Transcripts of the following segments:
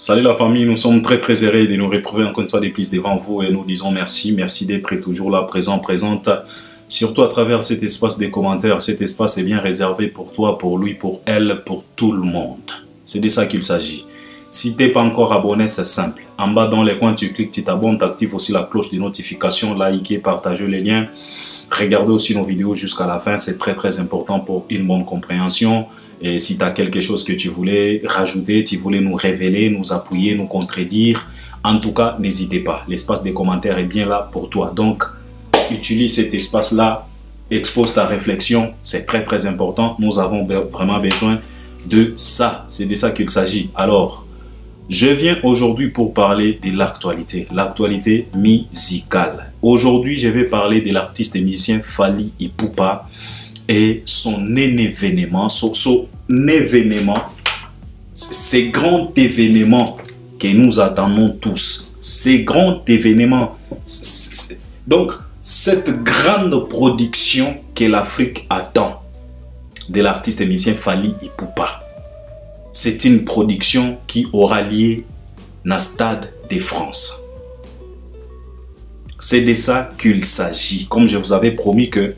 Salut la famille, nous sommes très heureux de nous retrouver encore une fois de plus devant vous et nous disons merci. Merci d'être toujours là, présente. Surtout à travers cet espace des commentaires. Cet espace est bien réservé pour toi, pour lui, pour elle, pour tout le monde. C'est de ça qu'il s'agit. Si tu n'es pas encore abonné, c'est simple. En bas dans les coins, tu cliques, tu t'abonnes, tu actives aussi la cloche de notification, likez, partagez les liens. Regardez aussi nos vidéos jusqu'à la fin, c'est très important pour une bonne compréhension. Et si tu as quelque chose que tu voulais rajouter, tu voulais nous révéler, nous appuyer, nous contredire, en tout cas, n'hésitez pas. L'espace des commentaires est bien là pour toi. Donc, utilise cet espace-là, expose ta réflexion, c'est très important. Nous avons vraiment besoin de ça. C'est de ça qu'il s'agit. Alors, je viens aujourd'hui pour parler de l'actualité musicale. Aujourd'hui, je vais parler de l'artiste et musicien Fally Ipupa et son événement, ce grand événement que nous attendons tous. Ces grands événements, donc cette grande production que l'Afrique attend de l'artiste et musicien Fally Ipupa. C'est une production qui aura lieu dans le Stade de France. C'est de ça qu'il s'agit. Comme je vous avais promis que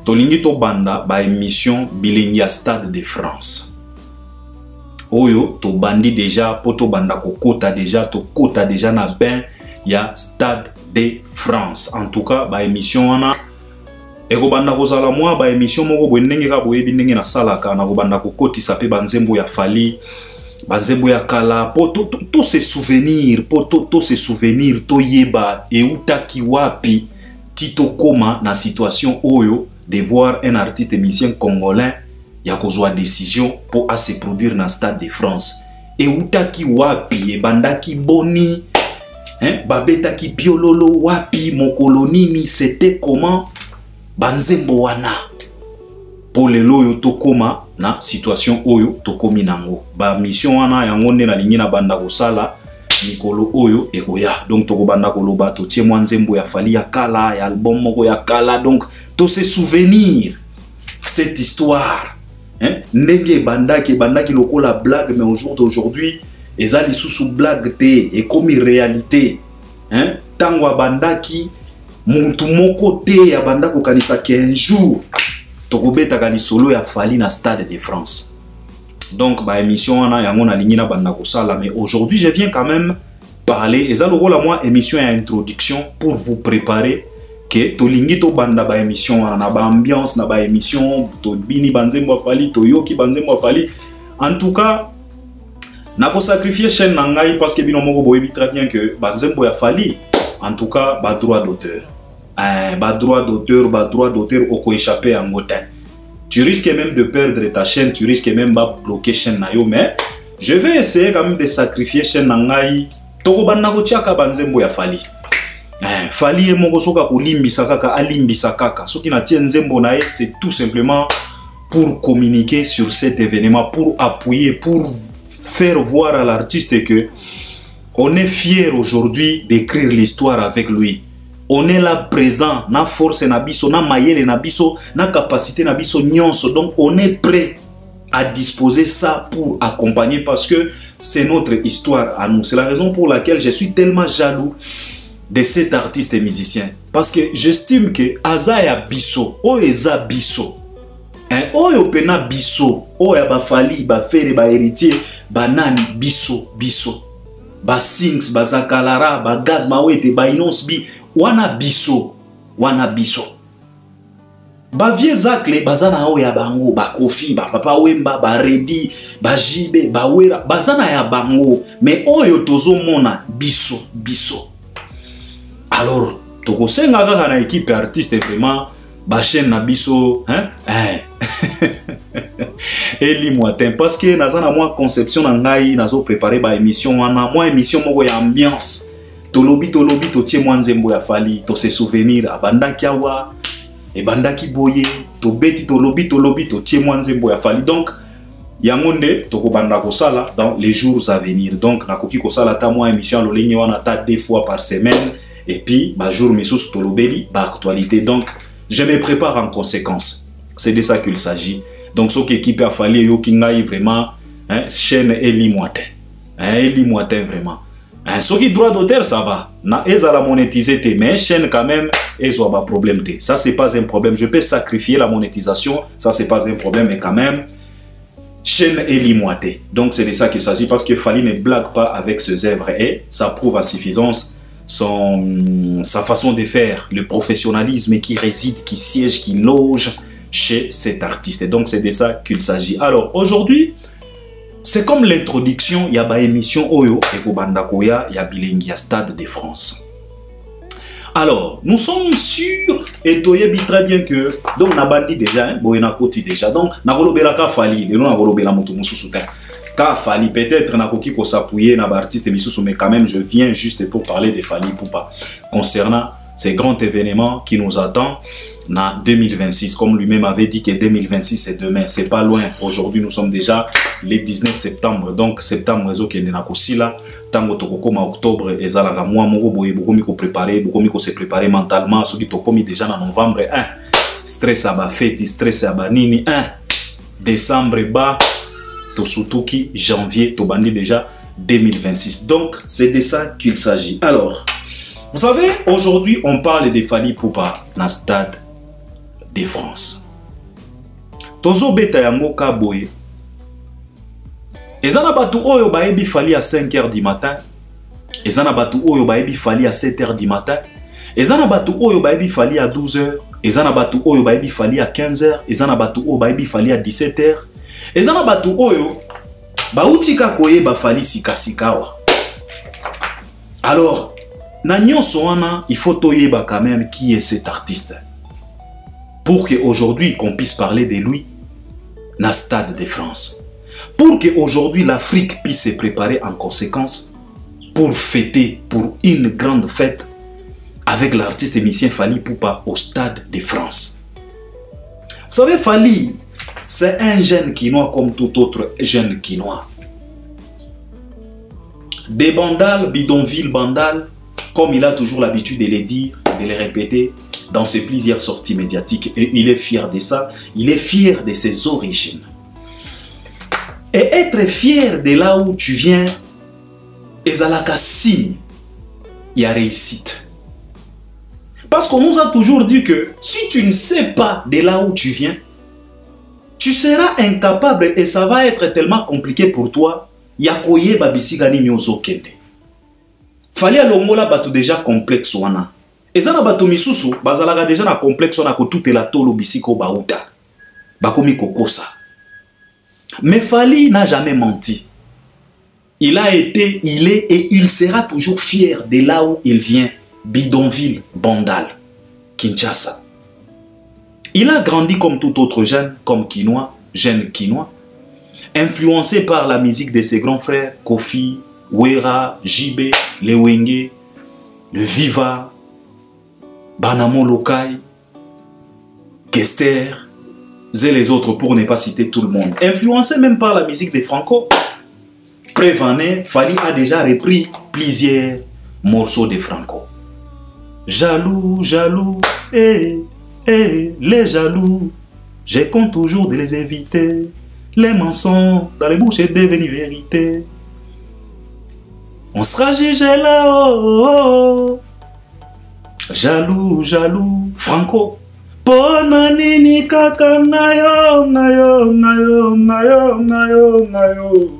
tolingi to banda ba émission bilingia Stade de France. Oyo to bandi déjà poto banda ko kota déjà to kota déjà na ben ya Stade de France. En tout cas ba émission wana eko banda ko sala moi ba émission moko bo ndenge ka boyebi ndenge na salaka na ko banda ko kotisa pe banzembo ya Fally banzembo ya kala po to se souvenir po to se souvenir to yeba e utaki wapi tito koma na situation oyo de voir un artiste musicien congolais ya kozwa décision pour se produire dans le Stade de France. Et utaki wapi, e bandaki boni, babetaki biololo wapi, mokolo nini, c'était comment, banzembo wana. Pour le loyo tokoma na situation oyo tokomi nango. Ba mission wana yango nde na lingi na banda kosala mikolo oyo ekoya. Donc toko banda koloba to tie mwanzembo ya Fally ya kala, ya album moko ya kala. Donc to se souvenir cette histoire. Ndenge bandaki lokola blague, mais au jour d'aujourd'hui ezali sous blague te et comme réalité. Tangwa bandaki muntu moko te ya bandako kanisa qu'un jour tokobeta kali solo ya Fally na Stade de France. Donc ba émission wana yango na lingi na bandako sala, mais aujourd'hui je viens quand même parler eza lokola moi émission ya introduction pour vous préparer que tolingi to banda ba émission wana na ba ambiance na ba émission to bini banzembo Fally to yoki banzembo Fally. En tout cas na ko sacrifier chaîne na ngai parce que bino moko boyebi très bien que banzembo ya Fally en tout cas ba droit d'auteur. Ba droit d'auteur oko échapper en gotin. Tu risques même de perdre ta chaîne, tu risques même de bloquer chaîne na yo, mais je vais essayer quand même de sacrifier chaîne na ngai toko banda ko tiaka banzembo ya Fally. Fally e moko soka ko limbisa kaka alimbisa kaka soki na tie nzembo na ye, c'est tout simplement pour communiquer sur cet événement, pour appuyer, pour faire voir à l'artiste que on est fier aujourd'hui d'écrire l'histoire avec lui. On est là présent, na force na biso, na mayele na biso, na capacité na biso nyonso. Donc on est prêt à disposer ça pour accompagner parce que c'est notre histoire à nous. C'est la raison pour laquelle je suis tellement jaloux de cet artiste et musicien. Parce que j'estime que Azaya Bisso, Oeza Bisso, Oyo Pena Bisso, Oya ba Fally, ba Fere, ba Héritier, ba Nani Bisso, ba Sings, ba Zakalara, ba Gaz Mawete, ba Inons Bi, wana Bisso. Ba vie zakle, bazana oya bango, ba Kofi, ba Papa Wemba, ba Redi, ba Jibe, ba Wera, bazana ya bango, mais Oyo Tozo Mona, Bisso. Alors, toko senga kaka na équipe artiste vraiment ba chaîne na biso Eli Moitin parce que nazana moi conception na ngai nazo préparer ba émission wana moi émission moko ya ambiance tolobi to tie mwanzembo ya Fally to se souvenir abandaki awa e bandaki boye to beti tolobi to tie mwanzembo ya Fally. Donc yango nde toko banda ko sala dans les jours à venir. Donc nakoki ko sala ta moi émission lolingi wana ta 2 fois par semaine. Et puis, jour misous tolobeli, actualité. Donc, je me prépare en conséquence. C'est de ça qu'il s'agit. Donc, ce qui équipe a fallu, yo kingai vraiment, chaîne Eli Moitin. Limouatin vraiment. Ce qui droit d'auteur, ça va. Ils la monétiser, mais chaîne quand même, ils ont un problème. Ça, c'est pas un problème. Je peux sacrifier la monétisation, ça, c'est pas un problème, mais quand même, chaîne est limouatée. Donc, c'est de ça qu'il s'agit parce que Fally ne blague pas avec ses œuvres et ça prouve à suffisance sa façon de faire, le professionnalisme qui réside, qui siège, qui loge chez cet artiste. Et donc, c'est de ça qu'il s'agit. Alors, aujourd'hui, c'est comme l'introduction, il y a une émission Oyo et Kobandakoya, il y a Bilingia Stade de France. Alors, nous sommes sûrs et Toyebi très bien que, donc, na bandi déjà, Boyena Koti déjà, donc, na golobela ka Fally, et non na golobela moto mususuta. Ka Fally, peut-être na koki ko s'appuyer na ba artiste misusu, mais quand même, je viens juste pour parler de Fally Ipupa concernant ces grands événements qui nous attendent en 2026. Comme lui-même avait dit que 2026 c'est demain, c'est pas loin. Aujourd'hui nous sommes déjà le 19 septembre. Donc septembre réseau qui est na kosila, tango tokokoma octobre ezalaka mois moko boye bokomi ko préparer, bokomi ko se préparer mentalement, ce qui tokomi déjà en novembre 1. Stress à ba fête, stress à ba nini 1. Décembre ba to sutuki janvier to bandi déjà 2026. Donc c'est de ça qu'il s'agit. Alors vous savez, aujourd'hui, on parle de Fally Ipupa dans le Stade de France. Tozo beta yango kaboye. Ezana batu oyo baebi Fally à 5 h du matin. Ezana batu oyo baebi Fally à 7 h du matin. Ezana batu oyo baebi Fally à 12 h. Ezana batu oyo baebi Fally à 15 h. Ezana batu oyo baebi Fally à 17 h. Ezana batu oyo bautika koyeba Fally sikasikawa. Alors, il faut toyeba quand même qui est cet artiste. Pour qu'aujourd'hui, qu'on puisse parler de lui dans le Stade de France. Pour qu'aujourd'hui, l'Afrique puisse se préparer en conséquence pour fêter, pour une grande fête avec l'artiste émissien Fally Ipupa au Stade de France. Vous savez, Fally, c'est un jeune Kinois comme tout autre jeune Kinois. Des bandales, bidonville bandales, comme il a toujours l'habitude de les dire, de les répéter dans ses plusieurs sorties médiatiques. Et il est fier de ça. Il est fier de ses origines. Et être fier de là où tu viens, ezalaka signe, il y a réussite. Parce qu'on nous a toujours dit que si tu ne sais pas de là où tu viens, tu seras incapable et ça va être tellement compliqué pour toi. Yakoye babisigani nyozo kende. Fally alongola batu déjà complexe wana. Ezana batu misusu bazalaga déjà na complexe wana ko tout la tolo bisiko bauta. Bakomi kokosa. Mais Fally n'a jamais menti. Il a été, il est et il sera toujours fier de là où il vient, bidonville, Bandal, Kinshasa. Il a grandi comme tout autre jeune, comme Kinois, jeune Kinois, influencé par la musique de ses grands frères, Kofi, Wera, Jibé, Lewenge, le Viva, Banamo Lokai, Kester, et les autres pour ne pas citer tout le monde. Influencé même par la musique de Franco, Prévané, Fally a déjà repris plusieurs morceaux de Franco. Jaloux, jaloux, les jaloux, je compte toujours de les éviter. Les mensonges dans les bouches est devenu vérité. On sera jugé là-haut. Jaloux, jaloux, Franco. Ponanini kaka nayo, nayo, nayo, nayo, nayo, nayo.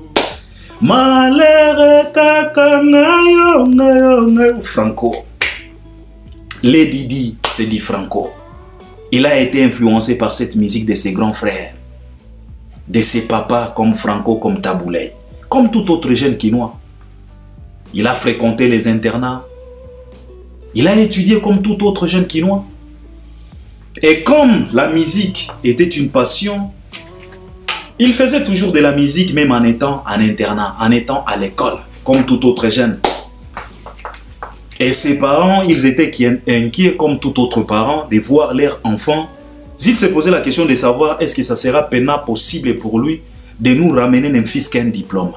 Malere kaka nayo, nayo, nayo. Franco. Les Didi, c'est dit Franco. Il a été influencé par cette musique de ses grands frères, de ses papas comme Franco, comme Taboulay, comme tout autre jeune Kinois. Il a fréquenté les internats. Il a étudié comme tout autre jeune Kinois. Et comme la musique était une passion, il faisait toujours de la musique même en étant en internat, en étant à l'école, comme tout autre jeune. Et ses parents, ils étaient inquiets comme tout autre parent de voir leur enfant. Ils se posaient la question de savoir est-ce que ça sera peinable possible pour lui de nous ramener un fils qu'un diplôme.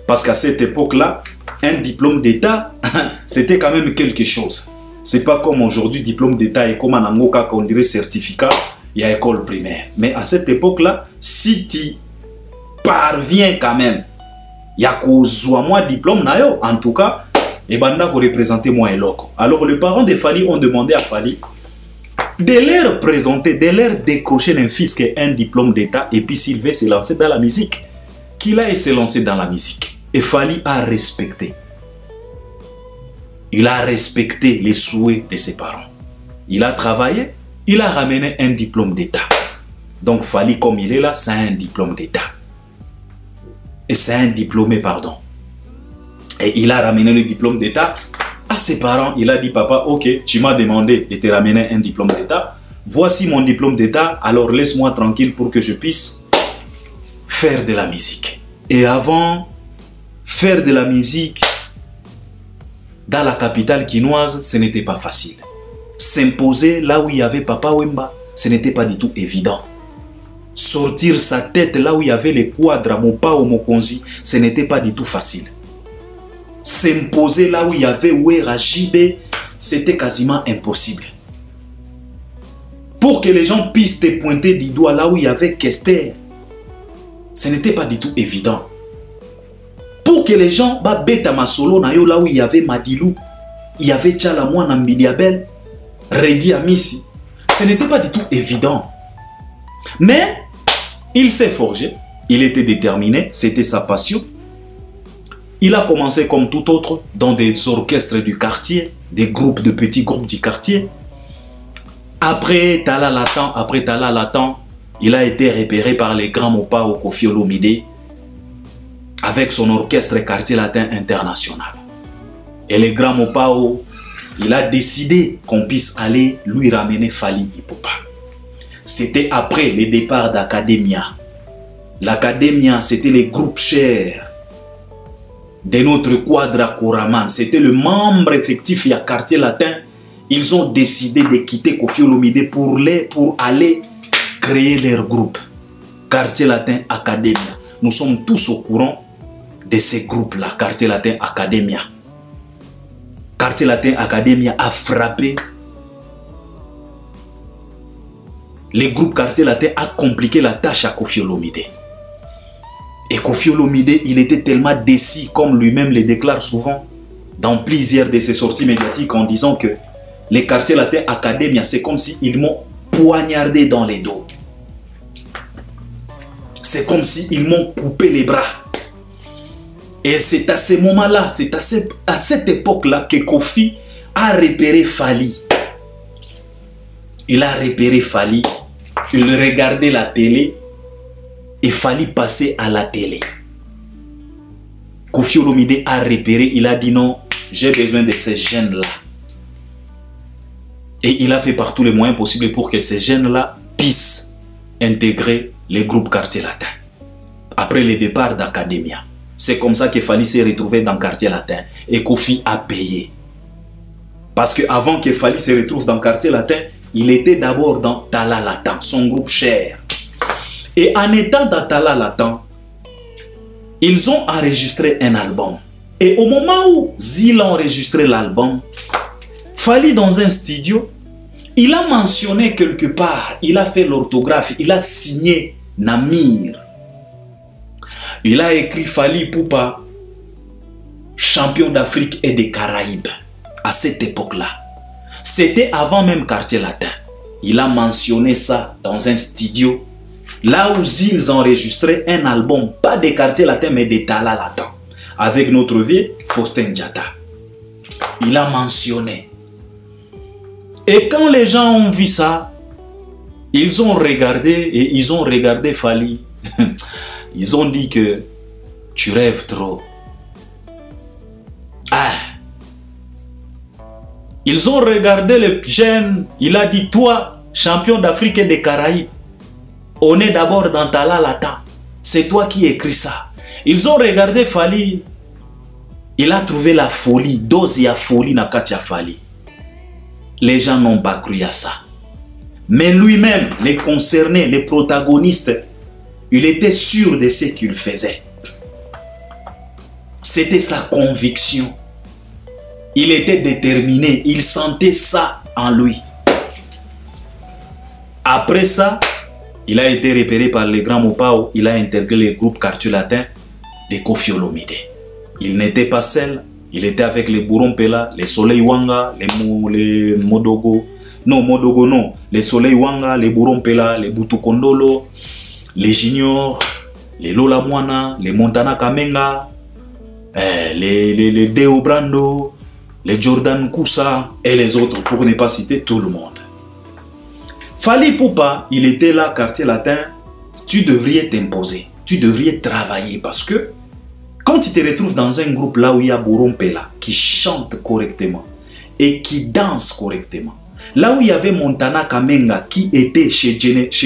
Parce qu'à cette époque-là, un diplôme d'État, c'était quand même quelque chose. C'est pas comme aujourd'hui, diplôme d'État et comme en Angoka, qu'on dirait certificat, il y a école primaire. Mais à cette époque-là, si tu parviens quand même Yakozwa moi diplôme nayo. En tout cas, et banda ko représenter moi et loco. Alors les parents de Fally ont demandé à Fally de leur présenter, de leur décrocher un fils qui a un diplôme d'état et puis s'il veut se lancer dans la musique, qu'il aille se lancer dans la musique. Et Fally a respecté. Il a respecté les souhaits de ses parents. Il a travaillé, il a ramené un diplôme d'état. Donc Fally, comme il est là, c'est un diplôme d'état. Et c'est un diplômé, pardon. Et il a ramené le diplôme d'état à ses parents. Il a dit, papa, ok, tu m'as demandé de te ramener un diplôme d'état. Voici mon diplôme d'état, alors laisse-moi tranquille pour que je puisse faire de la musique. Et avant, faire de la musique dans la capitale quinoise, ce n'était pas facile. S'imposer là où il y avait Papa Wemba, ce n'était pas du tout évident. Sortir sa tête là où il y avait les quadres à Mopao Mokonzi, ce n'était pas du tout facile. S'imposer là où il y avait Wera Jibé, c'était quasiment impossible. Pour que les gens puissent te pointer du doigt là où il y avait Kester, ce n'était pas du tout évident. Pour que les gens bêta masolo na yo là où il y avait Madilou, il y avait Tchalamouan Nambiliabel, Redi Amissi, ce n'était pas du tout évident. Mais il s'est forgé, il était déterminé, c'était sa passion. Il a commencé comme tout autre dans des orchestres du quartier, des groupes de petits groupes du quartier. Après Tala Latan, il a été repéré par les grands Mopao Koffi Olomide avec son orchestre Quartier Latin International. Et les grands Mopao, il a décidé qu'on puisse aller lui ramener Fally Ipupa. C'était après le départ d'Academia. L'Academia, c'était les groupes chers de notre quadra Koraman. C'était le membre effectif à Quartier Latin. Ils ont décidé de quitter Koffi Olomide pour aller créer leur groupe. Quartier Latin Academia. Nous sommes tous au courant de ces groupes-là. Quartier Latin Academia. Quartier Latin Academia a frappé. Le groupe Quartier Latin a compliqué la tâche à Koffi Olomide. Et Koffi Olomide, il était tellement déçu, comme lui-même le déclare souvent, dans plusieurs de ses sorties médiatiques, en disant que les Quartier Latin Academia, c'est comme s'ils m'ont poignardé dans les dos. C'est comme s'ils m'ont coupé les bras. Et c'est à ce moment-là, c'est à cette époque-là que Koffi a repéré Fally. Il a repéré Fally. Il regardait la télé et Fally passer à la télé. Koffi Olomide a repéré, il a dit non, j'ai besoin de ces jeunes-là. Et il a fait par tous les moyens possibles pour que ces jeunes-là puissent intégrer les groupes Quartier Latin. Après le départ d'Academia. C'est comme ça que Fally s'est retrouvé dans Quartier Latin. Et Koffi a payé. Parce qu'avant que Fally se retrouve dans Quartier Latin, il était d'abord dans Tala Latan, son groupe cher. Et en étant dans Tala Latan, ils ont enregistré un album. Et au moment où Zil a enregistré l'album, Fally dans un studio, il a mentionné quelque part, il a fait l'orthographe, il a signé Namir. Il a écrit Fally Ipupa, champion d'Afrique et des Caraïbes, à cette époque-là. C'était avant même Quartier Latin. Il a mentionné ça dans un studio, là où ils enregistraient un album, pas des Quartier Latin, mais des Tala Latan, avec notre vieux Faustin Diatta. Il a mentionné. Et quand les gens ont vu ça, ils ont regardé et ils ont regardé Fally. Ils ont dit que tu rêves trop. Ah. Ils ont regardé le jeune. Il a dit, toi, champion d'Afrique et des Caraïbes, on est d'abord dans Tala Latan. C'est toi qui écris ça. Ils ont regardé Fally. Il a trouvé la folie. Dose ya folie na katia Fally. Les gens n'ont pas cru à ça. Mais lui-même, les concernés, les protagonistes, il était sûr de ce qu'il faisait. C'était sa conviction. Il était déterminé. Il sentait ça en lui. Après ça, il a été repéré par les grands Mopao. Il a intégré le groupe Quartier Latin. de Koffi Olomide. Il n'était pas seul, il était avec les Bourron Pela, les Soleil Wanga, les Modogo. Non, Modogo non. Les Soleil Wanga, les Bourron Pela, les Butu Kondolo, les Junior, les Lola Moana, les Montana Kamenga, les Deo Brando, les Jordan Koussa et les autres, pour ne pas citer tout le monde. Fally Ipupa, il était là, quartier latin. Tu devrais t'imposer, tu devrais travailler parce que quand tu te retrouves dans un groupe là où il y a Bourron Pela qui chante correctement et qui danse correctement, là où il y avait Montana Kamenga qui était chez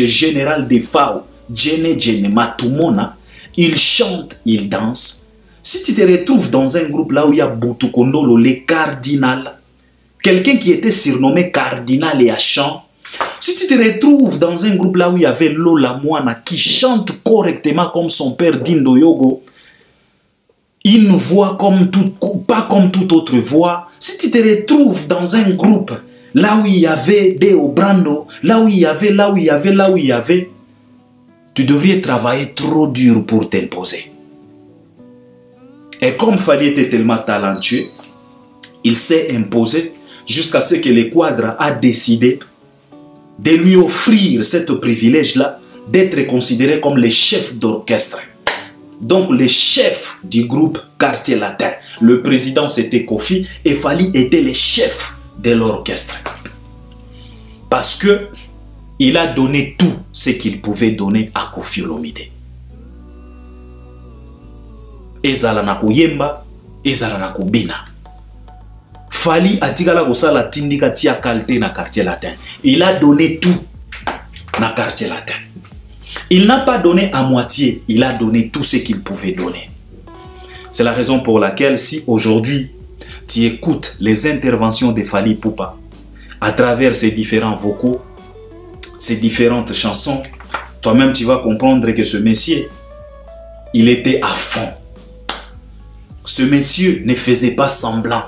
Général Defao, Djene Matumona, il chante, il danse. Si tu te retrouves dans un groupe là où il y a Butu Kondolo, les Cardinal, quelqu'un qui était surnommé Cardinal et à chant, si tu te retrouves dans un groupe là où il y avait Lola Moana qui chante correctement comme son père Dindo Yogo, une voix comme pas comme toute autre voix. Si tu te retrouves dans un groupe là où il y avait Deo Brando, là où il y avait, tu devrais travailler trop dur pour t'imposer. Et comme Fally était tellement talentueux, il s'est imposé jusqu'à ce que le Quadra a décidé de lui offrir ce privilège-là d'être considéré comme le chef d'orchestre. Donc le chef du groupe Quartier Latin. Le président c'était Koffi et Fally était le chef de l'orchestre. Parce que il a donné tout ce qu'il pouvait donner à Koffi Olomide. Ezala na koyemba, ezala na kobina. Fally atikala kosala tindika tia qualité na Quartier Latin. Il a donné tout na Quartier Latin. Il n'a pas donné à moitié, il a donné tout ce qu'il pouvait donner. C'est la raison pour laquelle si aujourd'hui tu écoutes les interventions de Fally Ipupa à travers ses différents vocaux, ses différentes chansons, toi-même tu vas comprendre que ce monsieur, il était à fond. Ce monsieur ne faisait pas semblant.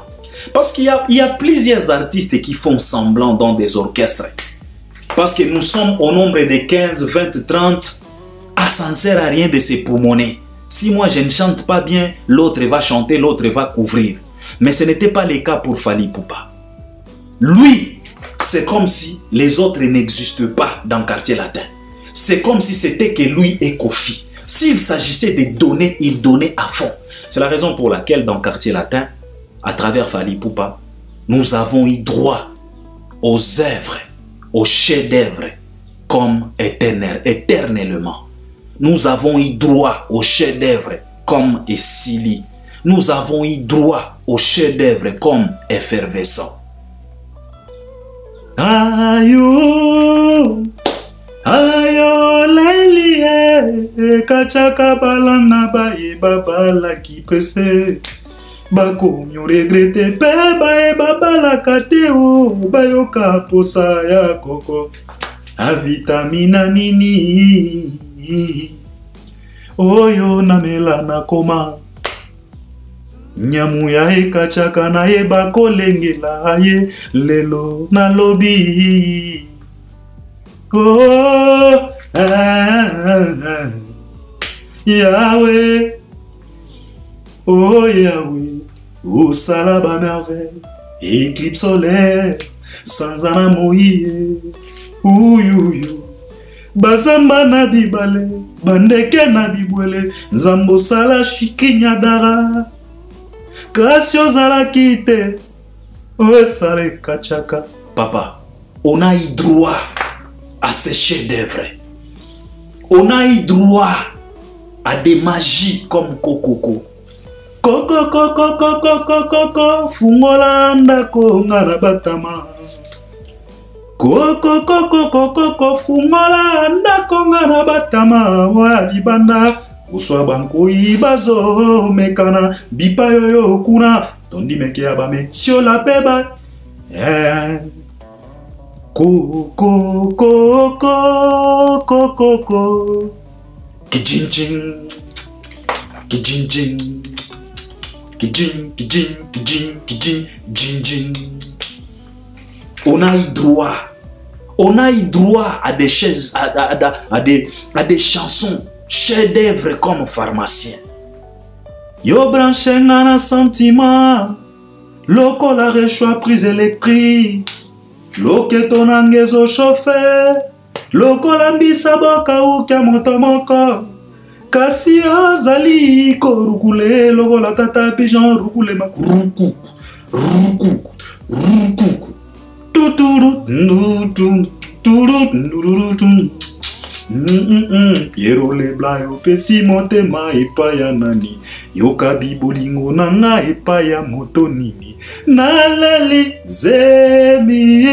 Parce qu'il y a plusieurs artistes qui font semblant dans des orchestres. Parce que nous sommes au nombre de 15, 20, 30. Ah, ça ne sert à rien de se poumonner. Si moi je ne chante pas bien, l'autre va chanter, l'autre va couvrir. Mais ce n'était pas le cas pour Fally Ipupa. Lui, c'est comme si les autres n'existent pas dans le Quartier Latin. C'est comme si c'était que lui et Koffi. S'il s'agissait de donner, il donnait à fond. C'est la raison pour laquelle dans le Quartier Latin, à travers Fally Ipupa, nous avons eu droit aux œuvres, aux chefs-d'œuvre comme éternellement. Nous avons eu droit aux chefs-d'œuvre comme Essili. Nous avons eu droit aux chefs-d'œuvre comme Effervescent. Ayo, ayo, lelie, kachaka balanga bae babala qui presse. Bako myo regrete pe bae babala kate o bayoka posa ya koko. A vitamina nini. Oyo namela na koma. Nyamu ya ekachaka na ye bako lengela ye lelo na lobi. Oh, Yahweh, oh Yahweh, au salaba merveille, éclipse solaire, sans anamoïe, ouyouyo. Bazamba na bibale, bandeke na bibwele, nzambo sala shikinyadara. Gracieux à la quitte, oh sale kachaka. Papa, on a eu droit à ces chefs-d'œuvre. On a eu droit à des magies comme Kokoko. Koko koko koko koko koko fungola ndako ngana batama. Koko koko koko koko fungola ndako ngana batama wa libanda. Uswa banko ibazo mekana bipa yoyo kuna tondi meke ya ba metio la peba. Koko koko koko koko kijinjin kijinjin kijin kijin kijin kijin jinjin. On a eu droit à des à des chansons chefs-d'œuvre comme Pharmacien. Yo branché na sentiment. Loko la rechoua prise électrique. Loketo nangezo chauffé. Loko la mbisa boka ukia moto moko. Kasi ozali ko rukule. Loko la tata pigeon rukule ma ruku. Ruku. Ruku. Tuturu. Nutun. Piero le blayo pesi motema epaya nani yoka bibolingo nanga epaya moto nini naleli zemi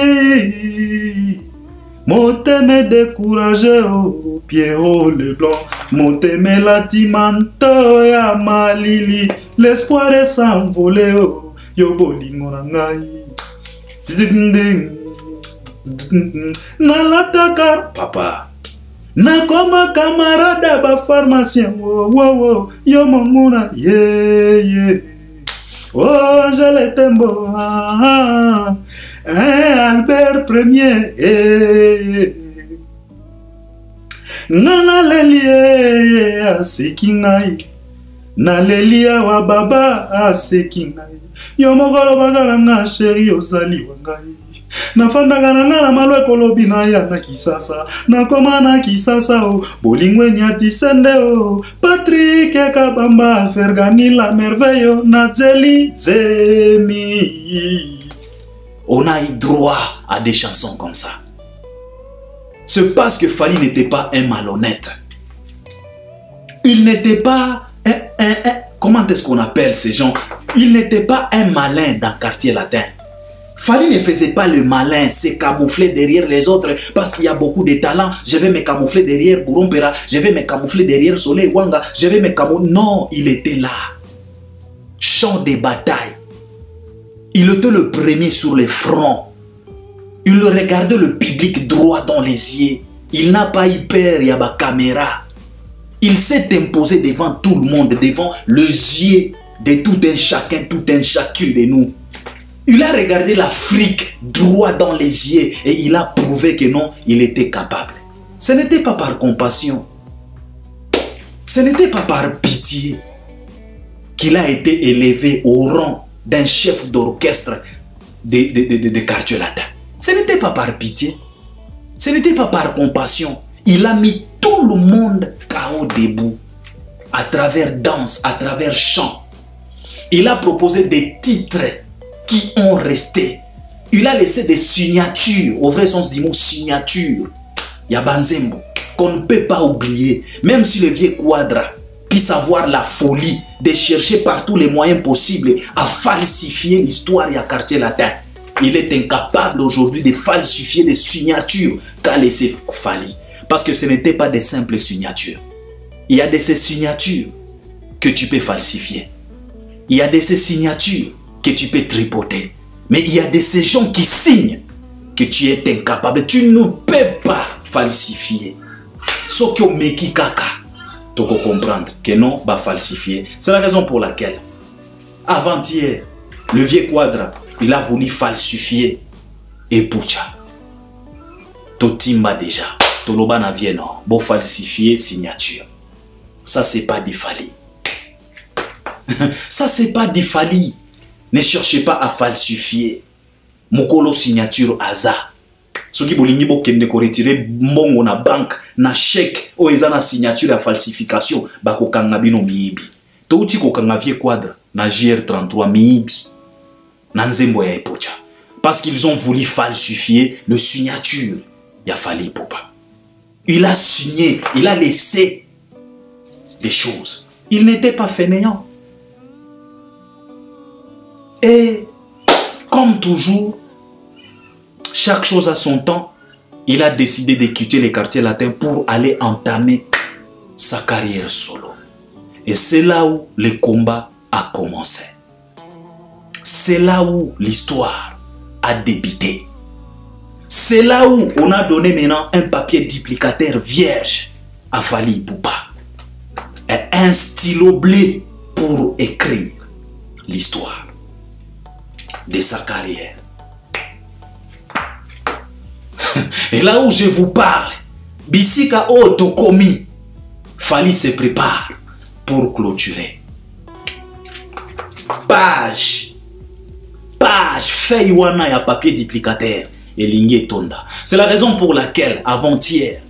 moteme découragé o Piero le blanc moteme latimanto ya malili l'espoir est s'envolé o yo bolingo nanga nalataka papa nakoma camarade ba pharmacien wo yo monguna ye oh je le tembo Albert Premier nana lelie asikinai na lelia wa baba asikinai yo mogolo bagala na chéri osali wangai nafandaka na nga na malwe kolobi na ya na kisasa nakoma na kisasa o bolingwe nyatisende o Patrick Kabamba Fergani la merveille na Zeli Zemi. On a eu droit à des chansons comme ça. C'est parce que Fally n'était pas un malhonnête. Il n'était pas comment est-ce qu'on appelle ces gens? Il n'était pas un malin dans le quartier latin. Fally ne faisait pas le malin, se camoufler derrière les autres parce qu'il y a beaucoup de talents. Je vais me camoufler derrière Gourompera, je vais me camoufler derrière Soleil Wanga, je vais me camoufler. Non, il était là. Champ de bataille. Il était le premier sur le front. Il regardait le public droit dans les yeux. Il n'a pas eu peur, il y a ma caméra. Il s'est imposé devant tout le monde, devant les yeux de tout un chacun, tout un chacune de nous. Il a regardé l'Afrique droit dans les yeux et il a prouvé que non, il était capable. Ce n'était pas par compassion. Ce n'était pas par pitié qu'il a été élevé au rang d'un chef d'orchestre de quartier latin. Ce n'était pas par pitié. Ce n'était pas par compassion. Il a mis tout le monde KO debout. À travers danse, à travers chant. Il a proposé des titres qui ont resté. Il a laissé des signatures, au vrai sens du mot signature. Il y a Banzembo, qu'on ne peut pas oublier. Même si le vieux Quadra puisse avoir la folie de chercher par tous les moyens possibles à falsifier l'histoire du quartier latin. Il est incapable aujourd'hui de falsifier les signatures qu'a laissé Fally. Parce que ce n'était pas des simples signatures. Il y a de ces signatures que tu peux falsifier. Il y a de ces signatures que tu peux tripoter. Mais il y a de ces gens qui signent que tu es incapable. Tu ne peux pas falsifier. Ce que meki kaka, tu peux comprendre que non, va falsifier. C'est la raison pour laquelle, avant-hier, le vieux Quadra, il a voulu falsifier et Pucha. Totimba déjà. Toloba na vieno. Bon falsifier signature. Ça, c'est pas du Fally. Ça, c'est pas du Fally. Ne cherchez pas à falsifier. Mokolo signature aza. Ce qui bolingi bo kende ko retirer mbongo na banque na chèque o eza na signature à falsification ba ko kanga bino miibi. To uti ko kanga vie Quadra na GR33 miibi. Na nzembo ya Epocha. Parce qu'ils ont voulu falsifier le signature ya Fally Ipupa. Il a signé, il a laissé des choses. Il n'était pas fainéant. Et comme toujours, chaque chose a son temps, il a décidé de quitter les quartiers latins pour aller entamer sa carrière solo. Et c'est là où le combat a commencé. C'est là où l'histoire a débuté. C'est là où on a donné maintenant un papier duplicateur vierge à Fally Ipupa. Et un stylo bleu pour écrire l'histoire de sa carrière. Et là où je vous parle, Bisika Otokomi, Fally se prépare pour clôturer. page, feuille wana ya papier duplicateur, et ligne tonda. C'est la raison pour laquelle, avant-hier,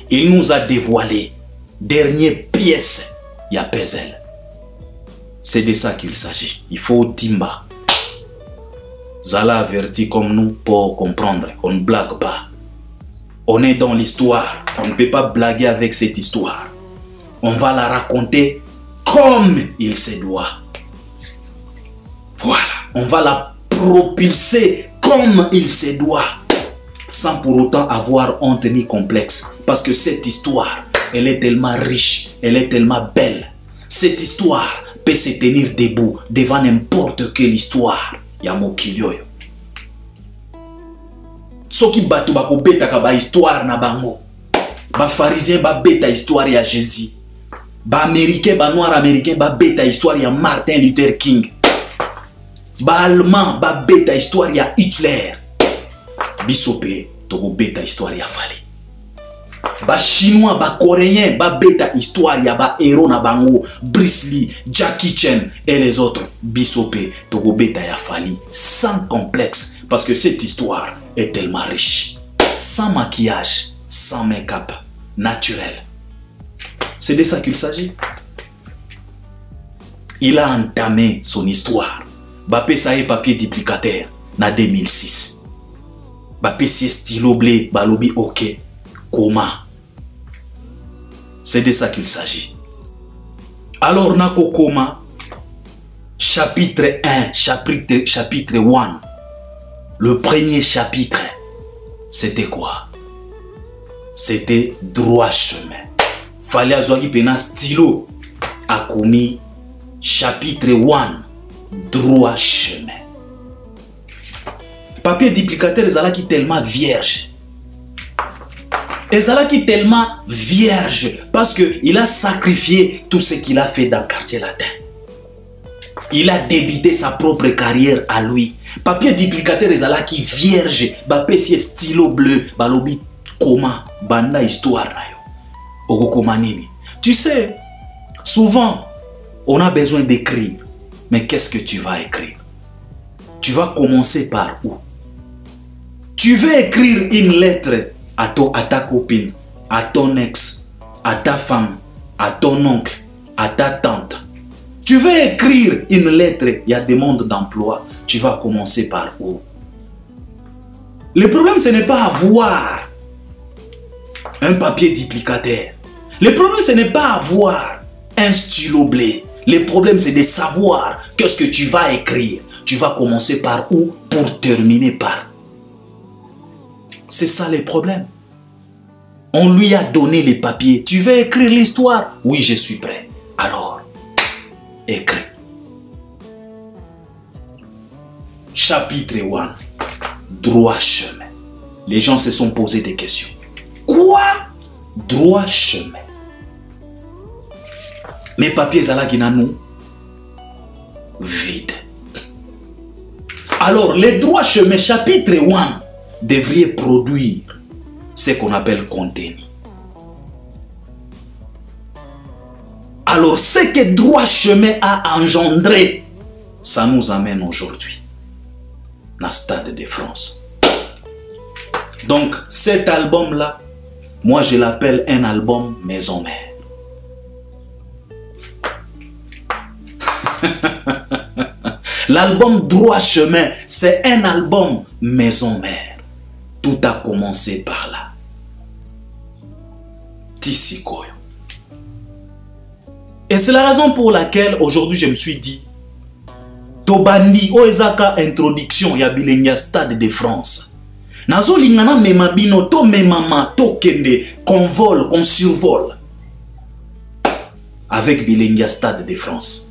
il nous a dévoilé dernière pièce, ya puzzle. C'est de ça qu'il s'agit. Il faut timba. Zala averti comme nous pour comprendre. On ne blague pas. On est dans l'histoire. On ne peut pas blaguer avec cette histoire. On va la raconter comme il se doit. Voilà. On va la propulser comme il se doit. Sans pour autant avoir honte ni complexe. Parce que cette histoire, elle est tellement riche. Elle est tellement belle. Cette histoire peut se tenir debout devant n'importe quelle histoire. Ya mokilio yo. Soki batu bako beta ka ba histoire na bango. Ba pharisien ba beta histoire ya Jésus. Ba américain ba noir américain ba beta histoire ya Martin Luther King. Ba allemand ba beta histoire ya Hitler. Bisope toko beta histoire ya Fali. Ba chinois ba coréen ba beta histoire ya ba héros na bango, Bruce Lee, Jackie Chan et les autres. Bisope toko beta ya Fali sans complexe parce que cette histoire est tellement riche, sans maquillage, sans make-up, naturel. C'est de ça qu'il s'agit. Il a entamé son histoire. Bapé saé papier duplicateur na 2006. Bapé si stylo blé balobi ok. Comment? C'est de ça qu'il s'agit. Alors, Nako Koma, chapitre 1, chapitre 1, le premier chapitre, c'était quoi? C'était droit chemin. Fallait avoir un stylo à commis chapitre 1, droit chemin. Papier duplicateur, ils tellement vierge. Ezalaki tellement vierge parce qu'il a sacrifié tout ce qu'il a fait dans le quartier latin. Il a débité sa propre carrière à lui. Papier duplicateur Ezalaki vierge. Bapé si stylo bleu. Balobi comment banda histoire na yo. Ogokomanini. Tu sais, souvent, on a besoin d'écrire. Mais qu'est-ce que tu vas écrire? Tu vas commencer par où? Tu veux écrire une lettre à ta copine, à ton ex, à ta femme, à ton oncle, à ta tante. Tu veux écrire une lettre, il y a des demandes d'emploi. Tu vas commencer par où? Le problème, ce n'est pas avoir un papier duplicateur. Le problème, ce n'est pas avoir un stylo blé. Le problème, c'est de savoir qu'est-ce que tu vas écrire. Tu vas commencer par où pour terminer par. C'est ça le problème. On lui a donné les papiers. Tu veux écrire l'histoire? Oui, je suis prêt. Alors, écris. Chapitre 1. Droit chemin. Les gens se sont posés des questions. Quoi? Droit chemin. Mes papiers nous vide. Alors, le droit chemin, chapitre 1, devrait produire ce qu'on appelle contenu. Alors, ce que droit chemin a engendré, ça nous amène aujourd'hui dans le Stade de France. Donc, cet album-là, moi je l'appelle un album maison-mère. L'album Droit Chemin, c'est un album maison-mère. Tout a commencé par là. Tissikoyo. Et c'est la raison pour laquelle aujourd'hui je me suis dit Tobandi Oezaka introduction ya Bilenya Stade de France. Nazo lingana memabino to memama to kende qu'on vole, qu'on survole avec Bilenya Stade de France.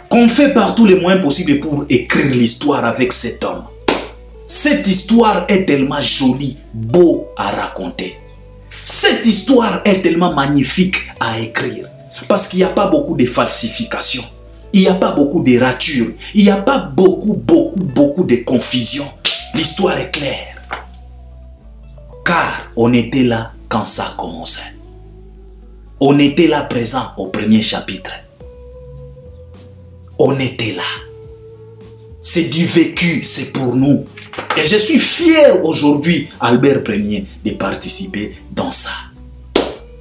Qu'on fait par tous les moyens possibles pour écrire l'histoire avec cet homme. Cette histoire est tellement jolie, beau à raconter. Cette histoire est tellement magnifique à écrire. Parce qu'il n'y a pas beaucoup de falsifications. Il n'y a pas beaucoup de ratures. Il n'y a pas beaucoup de confusion. L'histoire est claire. Car on était là quand ça commençait. On était là présent au premier chapitre. On était là. C'est du vécu, c'est pour nous. Et je suis fier aujourd'hui, Albert Ier, de participer dans ça.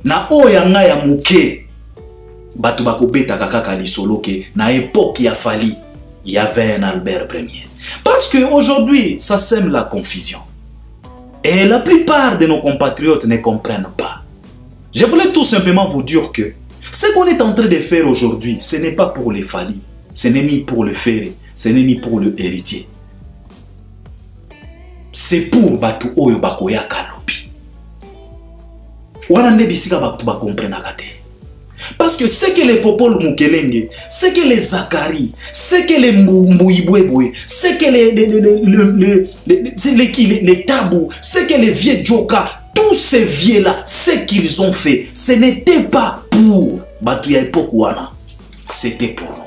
Na oyanga ya muke, batu bako beta kaka lisolo ke na époque ya Fali, il y avait un Albert Ier. Parce qu'aujourd'hui, ça sème la confusion. Et la plupart de nos compatriotes ne comprennent pas. Je voulais tout simplement vous dire que ce qu'on est en train de faire aujourd'hui, ce n'est pas pour les Fali, ce n'est ni pour le Ferré, ce n'est ni pour le héritier. C'est pour Batu Oyo Bakoya Kalobi. Wana ne bisika Batu Bakomprena Kate. Parce que ce que les Popol Mukelenge, ce que les Zakari, ce que les Mbouibouéboué, ce que les Tabou, ce que les vieux Djoka, tous ces vieux-là, ce qu'ils ont fait, ce n'était pas pour Batu ya époque wana. C'était pour nous.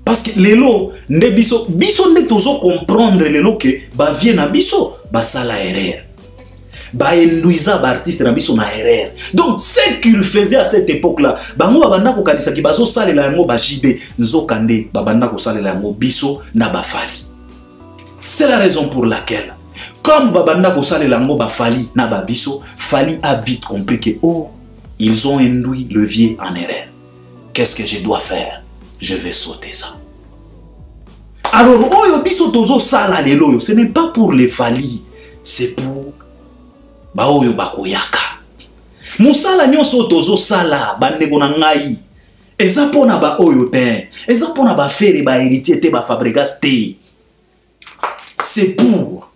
Parce que lelo, biso ne tozo comprendre lelo que ba vie na biso, ba sala erreur. Ba enduiza ba artiste na biso na erreur. Donc ce qu'il faisait à cette époque-là, bango babanda ko kanisa ki bazo salela yango ba jibe nzokande babanda ko salela yango biso na ba Fali. C'est la raison pour laquelle comme babanda ko salela yango ba Fali na ba biso, Fali a vite compris que oh, ils ont induit le vieux en erreur. Qu'est-ce que je dois faire? Je vais sauter ça. Alors, oyo biso tozo sala lelo, ce n'est pas pour les Fali, c'est pour ba oyo bakoyaka. Musala nyonso tozo sala bandeko na ngai. Eza pona ba oyo te, eza pona ba Ferré ba héritier te ba Fabregas te. C'est pour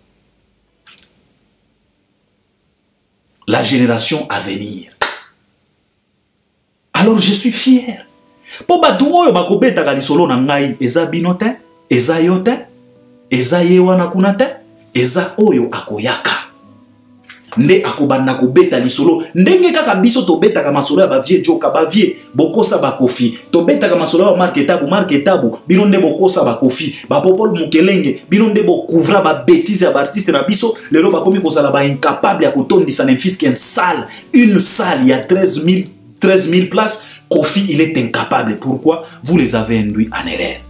la génération à venir. Alors je suis fier. Po batu oyo bakobeta ka lisolo na ngai eza bino te, eza yo te, eza ye wana kuna te, eza oyo akoyaka. Nde akobanda kobeta lisolo, ndenge kaka biso tobeta ka masolo ya ba vie Djoka, ba vie bokosa ba Kofi, tobeta ka masolo ya Mark Etabu, bino nde bokosa ba Kofi, ba Popol Mukelenge, bino nde bokouvra ba bêtise ya ba artiste na biso, lelo bakomi kozala ba incapable ya kotondisa na fils qu'une salle, il y a 13 000 places. Kofi, il est incapable. Pourquoi? Vous les avez induits en erreur.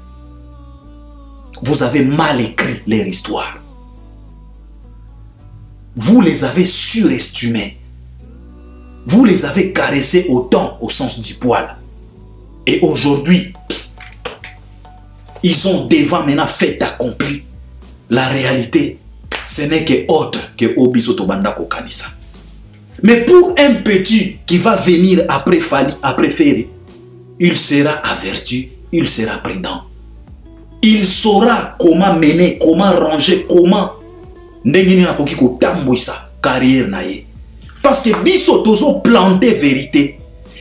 Vous avez mal écrit leur histoire. Vous les avez surestimés. Vous les avez caressés autant au sens du poil. Et aujourd'hui, ils ont devant maintenant fait accompli. La réalité, ce n'est que autre que Obiso Tobanda Kokanisa. Mais pour un petit qui va venir après Fali, après Ferré, il sera averti, il sera prudent. Il saura comment mener, comment ranger, comment carrière naie. Parce que biso tozo planter vérité.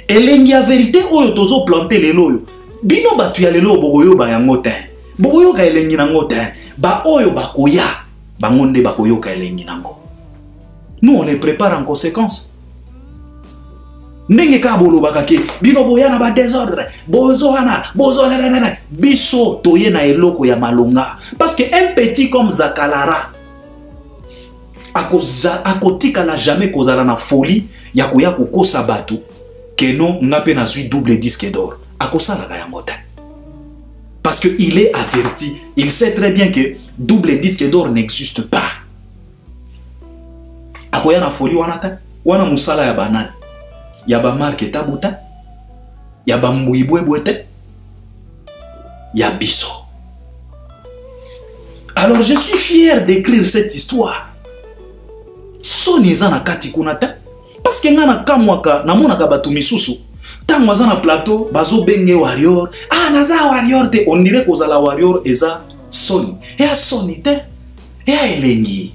Et l'engia vérité oyo tozo planter les loyo. Bino batu ya lelo bogoyo ba yango ten. Bogoyo ka elengi nango ten. Ba oyo bakoya, bangonde bakoyo ka elengi nango. Nous, on les prépare en conséquence. Ndenge ka bolo bakake bino boyana ba désordre bozona biso toye na eloko ya malonga parce que un petit comme Zakalara akotika la jamais kozala na folie ya koya kokosa batu que non ngape na sui double disque d'or akosala ka yango te parce que il est averti, il sait très bien que double disque d'or n'existe pas. Akoya na folie wana ta wana musala ya banane ya ba Mark Etabu ta ya ba Mbouibouéboué te ya biso. Alors je suis fier d'écrire cette histoire. Soni eza na kati kuna ta parce que nga na kamwaka na monaka batu misusu tango aza na plateau bazo benge warrior naza warrior te on dirait kozala warrior eza soni ya soni te ya elengi.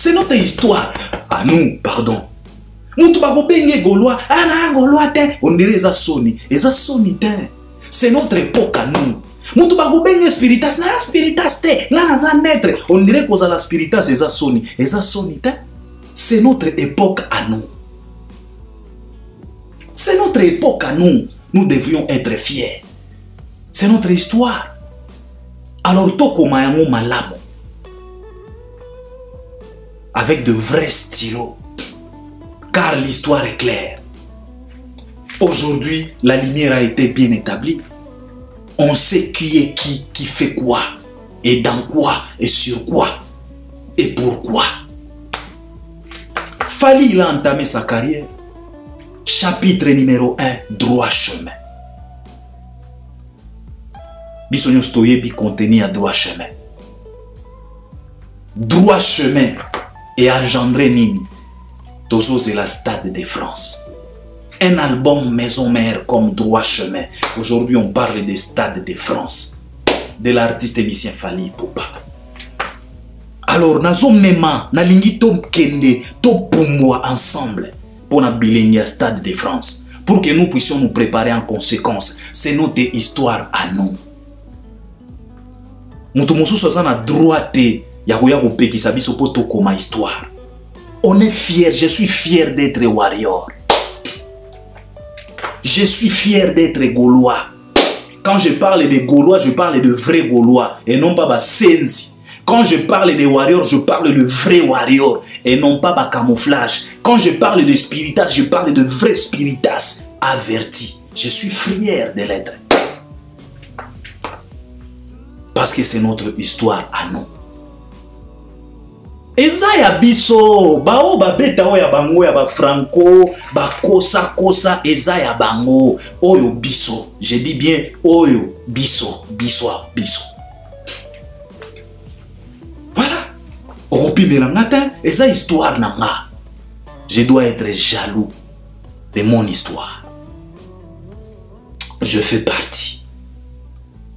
C'est notre histoire. Ah nous, pardon. Moutou bako benge Gaulois. Na Gaulois te. On dirait eza soni. Eza soni te. C'est notre époque à nous. Moutou bako benge spiritas. Na spiritas te. Na naza naître. On dirait qu'on a la spiritas eza soni. Eza soni te. C'est notre époque à nous. C'est notre époque à nous. Nous devrions être fiers. C'est notre histoire. Alors toko mayango malamo. Avec de vrais stylos. Car l'histoire est claire. Aujourd'hui, la lumière a été bien établie. On sait qui est qui fait quoi, et dans quoi, et sur quoi, et pourquoi. Fally, il a entamé sa carrière. Chapitre numéro 1, droit chemin. Bisogno stoyebi contenu à droit chemin. Droit chemin et engendré Nini. Tozo c'est la Stade de France. Un album maison mère comme droit chemin. Aujourd'hui on parle des Stades de France. De l'artiste émissien Fally Ipupa. Alors nazo mema na lingi to kende to pumwa ensemble pour na bilingue Stade de France. Pour que nous puissions nous préparer en conséquence. C'est notre histoire à nous. Mutu mususu aza na droit te ya koya kopekisa biso po tokoma histoire. On est fier, je suis fier d'être warrior. Je suis fier d'être Gaulois. Quand je parle de Gaulois, je parle de vrais Gaulois et non pas ba sensi. Quand je parle de warrior, je parle de vrais warrior et non pas ba camouflage. Quand je parle de spiritas, je parle de vrais spiritas avertis. Je suis fier de l'être. Parce que c'est notre histoire à nous. Eza ya biso, bao ba beta o ya bango ya ba franco, ba kosa kosa eza ya bango, oyo biso. Je dis bien oyo biso, biso. Voilà. Oropi melangata, eza histoire nanga. Je dois être jaloux de mon histoire. Je fais partie.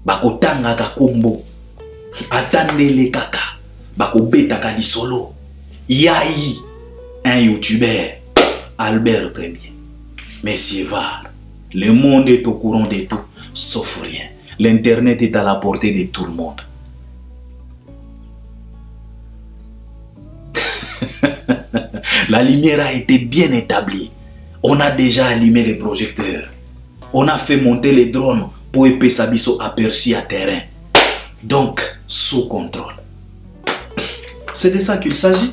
Bakotanga kakombo atandele kaka bakobeta kalisolo yai un youtubeur Albert Premier. Messieurs var, le monde est au courant de tout sauf rien. L'internet est à la portée de tout le monde. La lumière a été bien établie. On a déjà allumé les projecteurs. On a fait monter les drones pour épée Sabiso aperçu à terrain. Donc, sous contrôle. C'est de ça qu'il s'agit.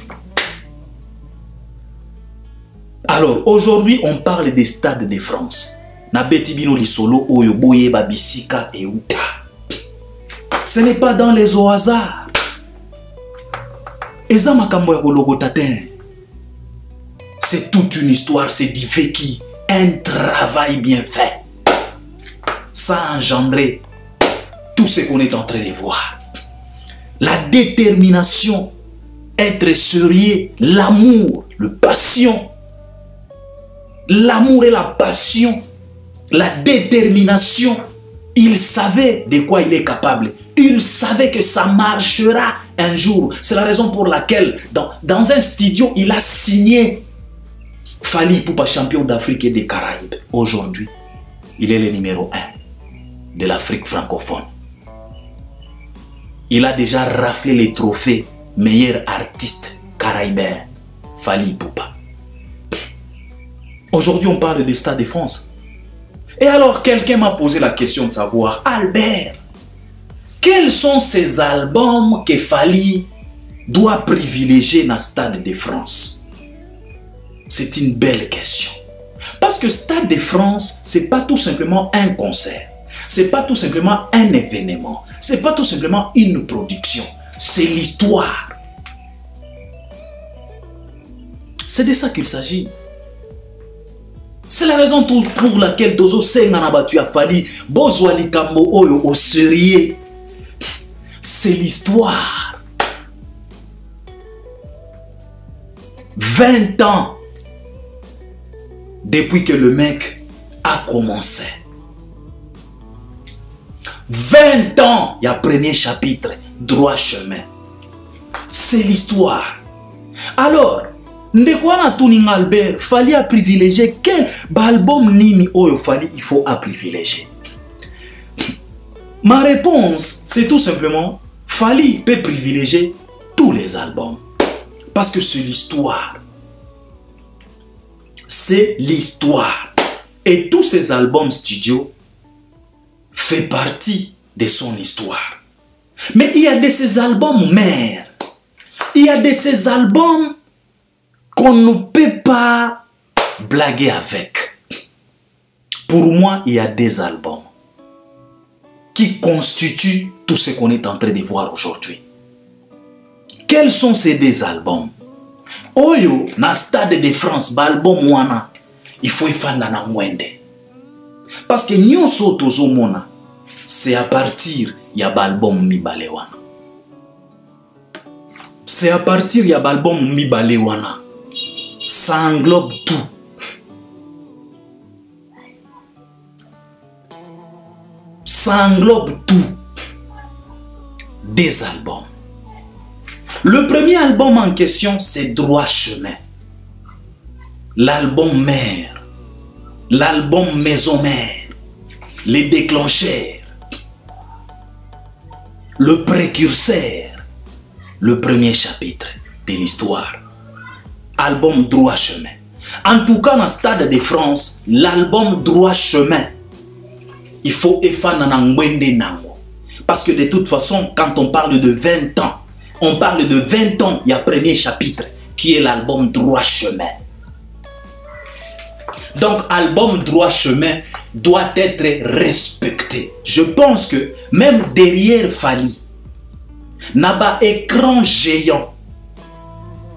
Alors, aujourd'hui, on parle des Stades de France. Na betibino li solo oyo boye babisika et uta. Ce n'est pas dans les au hasard. Eza makambo ya kologotatin. C'est toute une histoire, c'est du vécu. Un travail bien fait. Ça a engendré tout ce qu'on est en train de voir. La détermination, être sérieux, l'amour, le passion. L'amour et la passion, la détermination. Il savait de quoi il est capable. Il savait que ça marchera un jour. C'est la raison pour laquelle, dans un studio, il a signé Fally Ipupa, champion d'Afrique et des Caraïbes. Aujourd'hui, il est le numéro 1 de l'Afrique francophone. Il a déjà raflé les trophées meilleur artiste caraïbien, Fally Ipupa. Aujourd'hui, on parle des Stades de France. Et alors, quelqu'un m'a posé la question de savoir, Albert, quels sont ces albums que Fally doit privilégier dans le Stade de France? C'est une belle question. Parce que Stade de France, ce n'est pas tout simplement un concert. Ce n'est pas tout simplement un événement. Ce n'est pas tout simplement une production. C'est l'histoire. C'est de ça qu'il s'agit. C'est la raison pour laquelle Tozo Senga n'a battu à Fally. Bozwali Kambo Oyo au sérieux. C'est l'histoire. 20 ans depuis que le mec a commencé. 20 ans, il y a premier chapitre, droit chemin. C'est l'histoire. Alors, Ndekwana Tuning Albert, Fally a privilégié quel album Nini Oyo Fally il faut à privilégier? Ma réponse, c'est tout simplement, Fally peut privilégier tous les albums. Parce que c'est l'histoire. C'est l'histoire. Et tous ces albums studio fait partie de son histoire. Mais il y a de ces albums mères. Il y a de ces albums qu'on ne peut pas blaguer avec. Pour moi, il y a des albums qui constituent tout ce qu'on est en train de voir aujourd'hui. Quels sont ces deux albums? Oyo, na Stade de France, l'album wana, il faut y faire na mwende. Parce que nyonso tozo mona, c'est à partir ya l'album mibale wana. C'est à partir ya l'album mibale wana. Ça englobe tout. Ça englobe tout. Des albums. Le premier album en question, c'est Droit Chemin. L'album Mère. L'album Maison Mère. Les déclencheurs. Le précurseur. Le premier chapitre de l'histoire. Album Droit Chemin. En tout cas, dans le Stade de France, l'album Droit Chemin, il faut effacer nango. Parce que de toute façon, quand on parle de 20 ans, on parle de 20 ans, il y a premier chapitre qui est l'album Droit Chemin. Donc, album Droit Chemin doit être respecté. Je pense que même derrière Fally, n'a écran géant,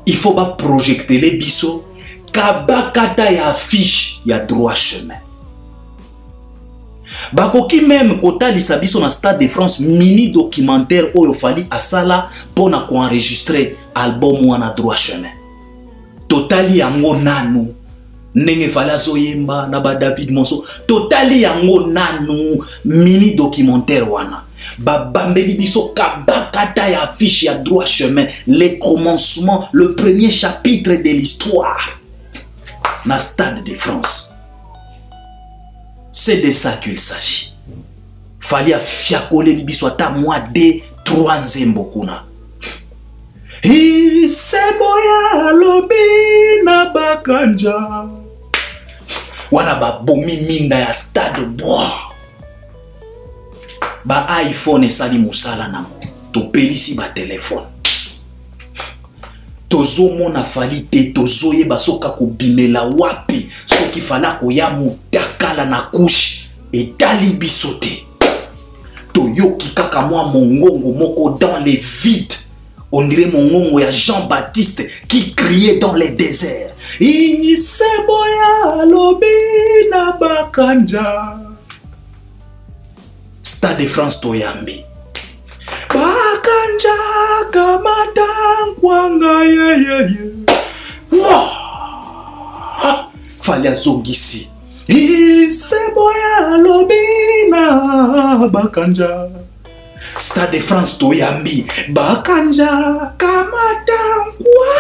il faut pas projeter les bisous. Kabakata y affiche, il y a Droit Chemin. Bakoki même kota lisabiso na Stade de France mini documentaire oyo Fally asala pona ko enregistrer album wana Droit Chemin. Totali yango nanu ndenge Fally azoyemba na ba David Monso. Totali yango nanu mini documentaire wana. Babambeli biso kabakata ya affiche ya Droit Chemin, les commencements, le premier chapitre de l'histoire na Stade de France. C'est de ça qu'il s'agit. Fally a fiakolé biso ata moi de 3 nzembo kuna. Iseboya lobi na bakanja. Wana ba bomi minda ya Stade bois. Ba iPhone esali musala nango. To pelisi ba téléphone. Tozo mona Fally te tozo ye basoka ko bimela wapi soki fala ko ya mutakala na couche et tali bisote. Toyoki kaka mwa mongongo moko dans les vides. On dirait mongongo ya Jean-Baptiste qui criait dans les déserts. Iseboya lobi na bakanja. Stade de France toyambi. Bakanja kamata kwanga ye. Wow! Fally azongisi. Iseboya lobi na bakanja. Stade de France toyambi. Bakanja kamata kwa.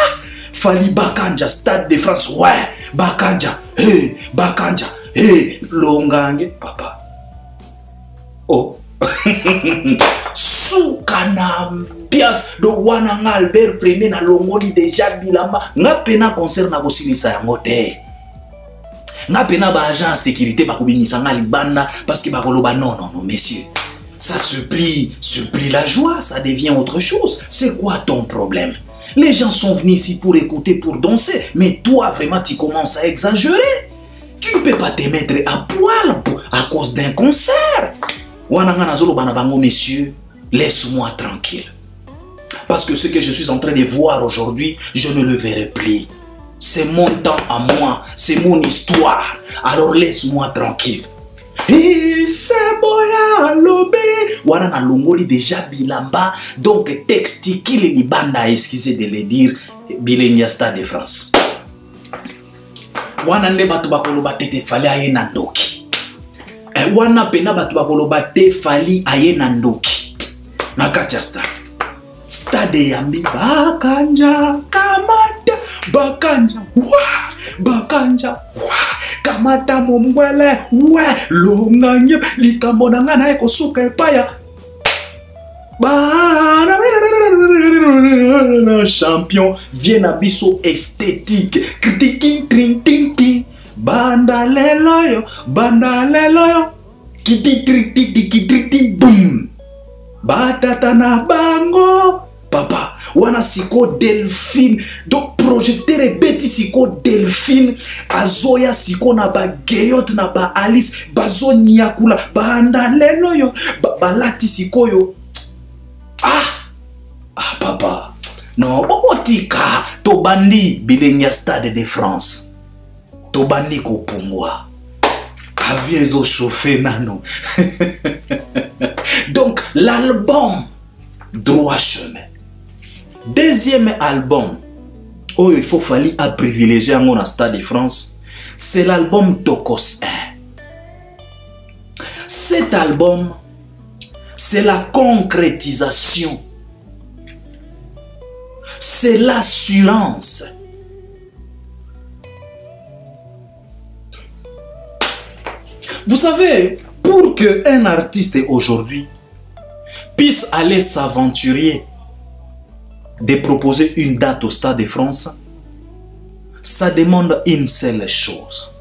Fally bakanja. Stade de France. Ouais. Bakanja. Hey. Bakanja. Hey. Longange. Papa. Oh. Soukanambias do wana nga Albert Premier na longoli déjà bilamba nga pena concert na kosilisa yango te. Nga pena ba agent sécurité ba kobimisa nga libanda parce que ba koloba non messieurs. Ça supplie la joie, ça devient autre chose. C'est quoi ton problème? Les gens sont venus ici pour écouter, pour danser, mais toi vraiment tu commences à exagérer. Tu ne peux pas te mettre à poil à cause d'un concert. Messieurs, laisse-moi tranquille. Parce que ce que je suis en train de voir aujourd'hui, je ne le verrai plus. C'est mon temps à moi, c'est mon histoire. Alors laisse-moi tranquille. Et c'est boya lobe. Wana na longoli déjà bilamba. Donc textiki le libanda, excusez de le dire, Bilenia Stade de France. Wana nde batu bakoloba tete Fally aye na ndoki. Wana pena batu bakoloba te Fally aye na ndoki. Na kati ya Stade yambi bakanja kamata bakanja wa bakanja wa kamata mombwele wa longanye likambo nanga na ekosuka epaya ba champion vient à biso esthétique critique trintinti banda leloyo kiti triti boom batata na bango papa wana siko Delphine donc projecteur ebeti siko Delphine azoya siko na ba Gayot na ba Alice bazo nyakula banda lelo yo balati siko yo papa non obotika tobandi bilenya Stade de France tobandi ko pungwa avion ezo chauffé nano. Donc l'album Droit Chemin, deuxième album où il faut falloir à privilégier en Stade de France, c'est l'album Tokos 1. Cet album, c'est la concrétisation, c'est l'assurance. Vous savez, pour qu'un artiste aujourd'hui puisse aller s'aventurer de proposer une date au Stade de France, ça demande une seule chose.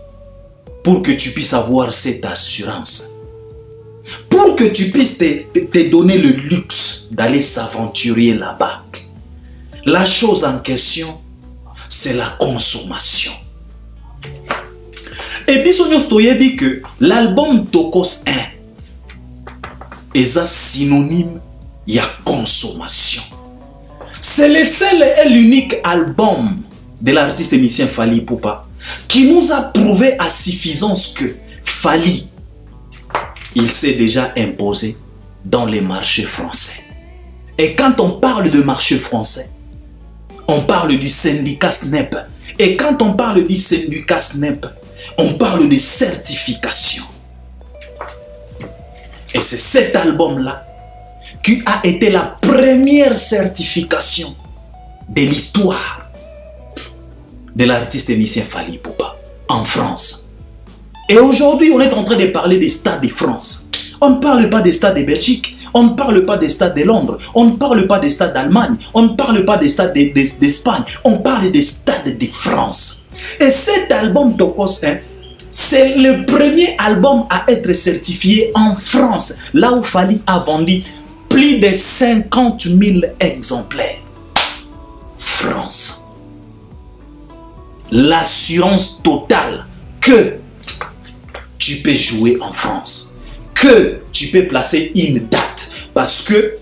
Pour que tu puisses avoir cette assurance, pour que tu puisses te donner le luxe d'aller s'aventurer là-bas, la chose en question, c'est la consommation. Et puis, on que l'album Tokos 1 est synonyme de consommation. C'est le seul et l'unique album de l'artiste émissien Fally Ipupa qui nous a prouvé à suffisance que Fally, il s'est déjà imposé dans les marchés français. Et quand on parle de marché français, on parle du syndicat SNEP. Et quand on parle du syndicat SNEP, on parle de certification. Et c'est cet album-là qui a été la première certification de l'histoire de l'artiste émissien Fally Ipupa en France. Et aujourd'hui, on est en train de parler des stades de France. On ne parle pas des stades de Belgique, on ne parle pas des stades de Londres, on ne parle pas des stades d'Allemagne, on ne parle pas des stades d'Espagne, on parle des stades de France. Et cet album Tokos 1, c'est le premier album à être certifié en France, là où Fally a vendu plus de 50 000 exemplaires. France. L'assurance totale que tu peux jouer en France, que tu peux placer une date, parce que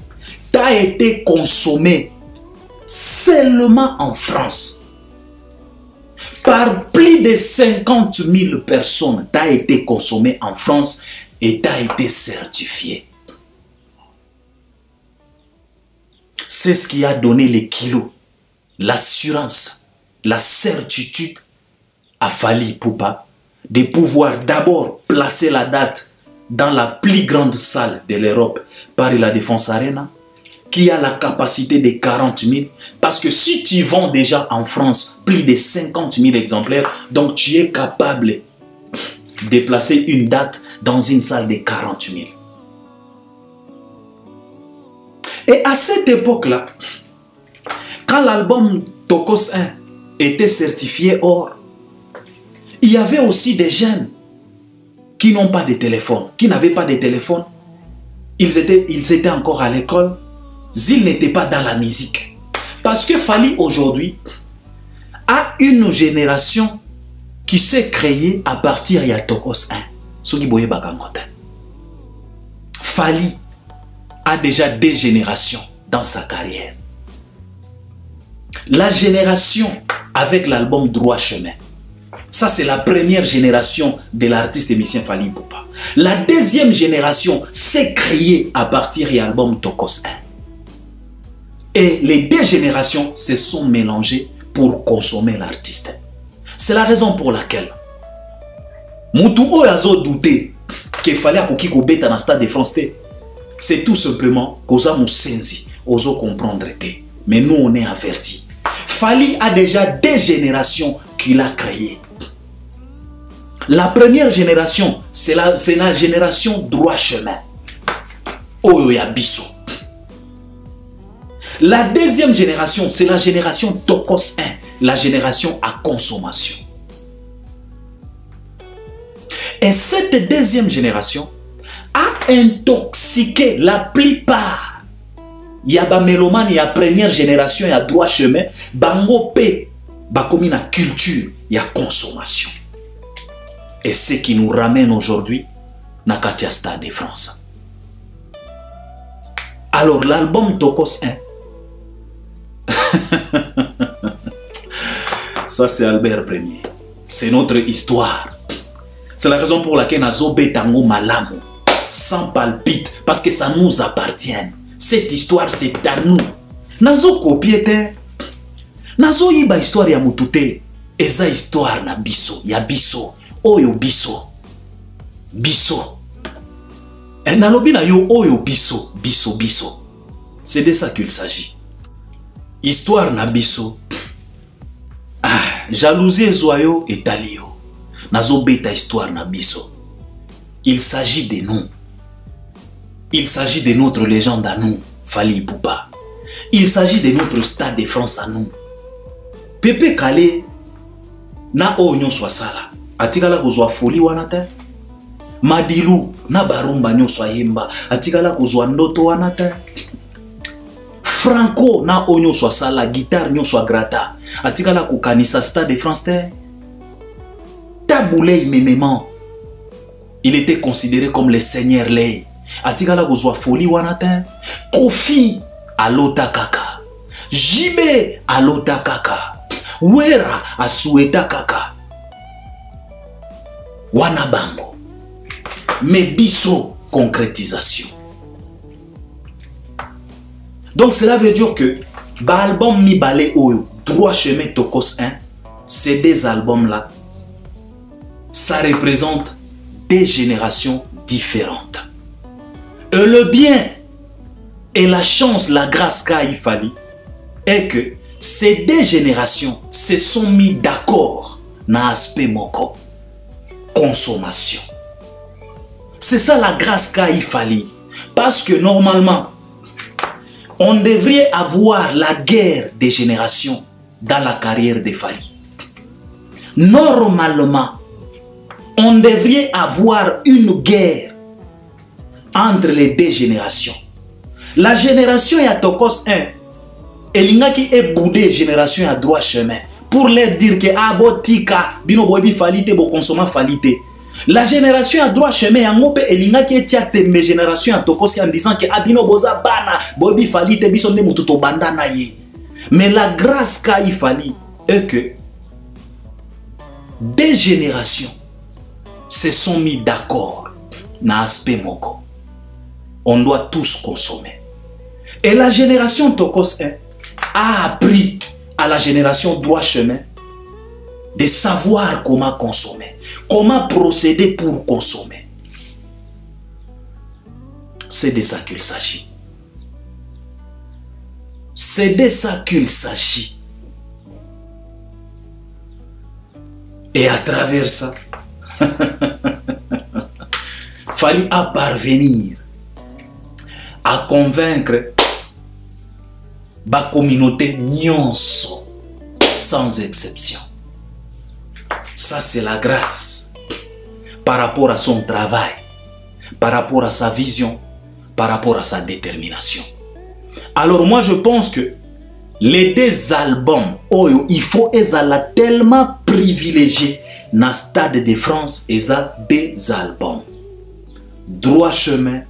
tu as été consommé seulement en France. Par plus de 50 000 personnes, tu as été consommé en France et tu as été certifié. C'est ce qui a donné les kilos, l'assurance, la certitude à Fally Ipupa de pouvoir d'abord placer la date dans la plus grande salle de l'Europe, Paris La Défense Arena, qui a la capacité de 40 000. Parce que si tu vends déjà en France plus de 50 000 exemplaires, donc tu es capable de placer une date dans une salle de 40 000. Et à cette époque-là, quand l'album Tokos 1 était certifié or, il y avait aussi des jeunes qui n'ont pas de téléphone, qui n'avaient pas de téléphone. Ils étaient encore à l'école. Ils n'étaient pas dans la musique. Parce que Fally aujourd'hui a une génération qui s'est créée à partir de Tokos 1. Fally a déjà des générations dans sa carrière. La génération avec l'album Droit Chemin. Ça, c'est la première génération de l'artiste émissien Fally Ipupa. La deuxième génération s'est créée à partir de l'album Tokos 1. Et les deux générations se sont mélangées pour consommer l'artiste. C'est la raison pour laquelle Moutou Oyazo douté qu'il fallait qu'il bête dans le Stade de France. C'est tout simplement Koza Moussenzi oso comprendre. Mais nous, on est avertis. Fally a déjà des générations qu'il a créées. La première génération, c'est la génération Droit Chemin. Oyoyabiso. La deuxième génération, c'est la génération Tokos 1, la génération à consommation. Et cette deuxième génération a intoxiqué la plupart il y a ba mélomane, il y a première génération, il y a droit chemin, bango pe, ba comme une culture, il y a consommation. Et ce qui nous ramène aujourd'hui, na Katia Stade de France. Alors l'album Tokos 1, ça c'est Albert Ier, c'est notre histoire. C'est la raison pour laquelle Nazo Betango Malamu, sans palpite, parce que ça nous appartient. Cette histoire c'est à nous. Nazo copier, Nazo yiba histoire ya mutute, eza histoire na biso, ya biso, oyo biso, biso. Et nalobi na yo oyo biso, biso, biso. C'est de ça qu'il s'agit. Histoire na biso. Ah, jalousie ezoyo et talio. Nazo beta histoire na biso. Il s'agit de nous. Il s'agit de notre légende à nous, Fally Ipupa. Il s'agit de notre Stade de France à nous. Pepe Kale na onyo swasala. Atikala kozwa folie wana te. Madilu na barumba nyonso ayemba. Atikala kozwa ndoto wana te. Franco na onyo swasala guitare nyonso grata. Atikala kokanisa Stade de France te. Taboulé Mémément, il était considéré comme le Seigneur Lay. Atikala kozwa folie wana te. Kofi alota kaka. Jibe alota kaka. Wera asueta kaka. Wana bango. Mais biso concrétisation. Donc cela veut dire que l'album Mi Balé Oyo, Droit Chemin Tokos 1, ces deux albums-là, ça représente des générations différentes. Et le bien et la chance, la grâce qu'a Fally est que ces deux générations se sont mis d'accord dans l'aspect moko. Consommation. C'est ça la grâce qu'a Fally. Parce que normalement, on devrait avoir la guerre des générations dans la carrière de Fally. Normalement, on devrait avoir une guerre entre les deux générations. La génération ya Tokos 1, elle qui est boudé génération à droit chemin pour leur dire que abotika bino bobi Fally te bo consommer Fally te. La génération à droit chemin yangope elinga qui est mes génération à Tokos en disant que abino boza bana bobi Fally te biso nde mututo banda na ye. Mais la grâce qu'a Fally est que des générations se sont mis d'accord dans l'aspect moko. On doit tous consommer. Et la génération Tokos 1 a appris à la génération droit chemin de savoir comment consommer, comment procéder pour consommer. C'est de ça qu'il s'agit. C'est de ça qu'il s'agit. Et à travers ça, Fally à parvenir à convaincre la communauté nyonso sans exception. Ça c'est la grâce par rapport à son travail, par rapport à sa vision, par rapport à sa détermination. Alors moi je pense que les deux albums, Oyo, il faut ezala tellement privilégié dans Stade de France, eza deux albums. Droit Chemin,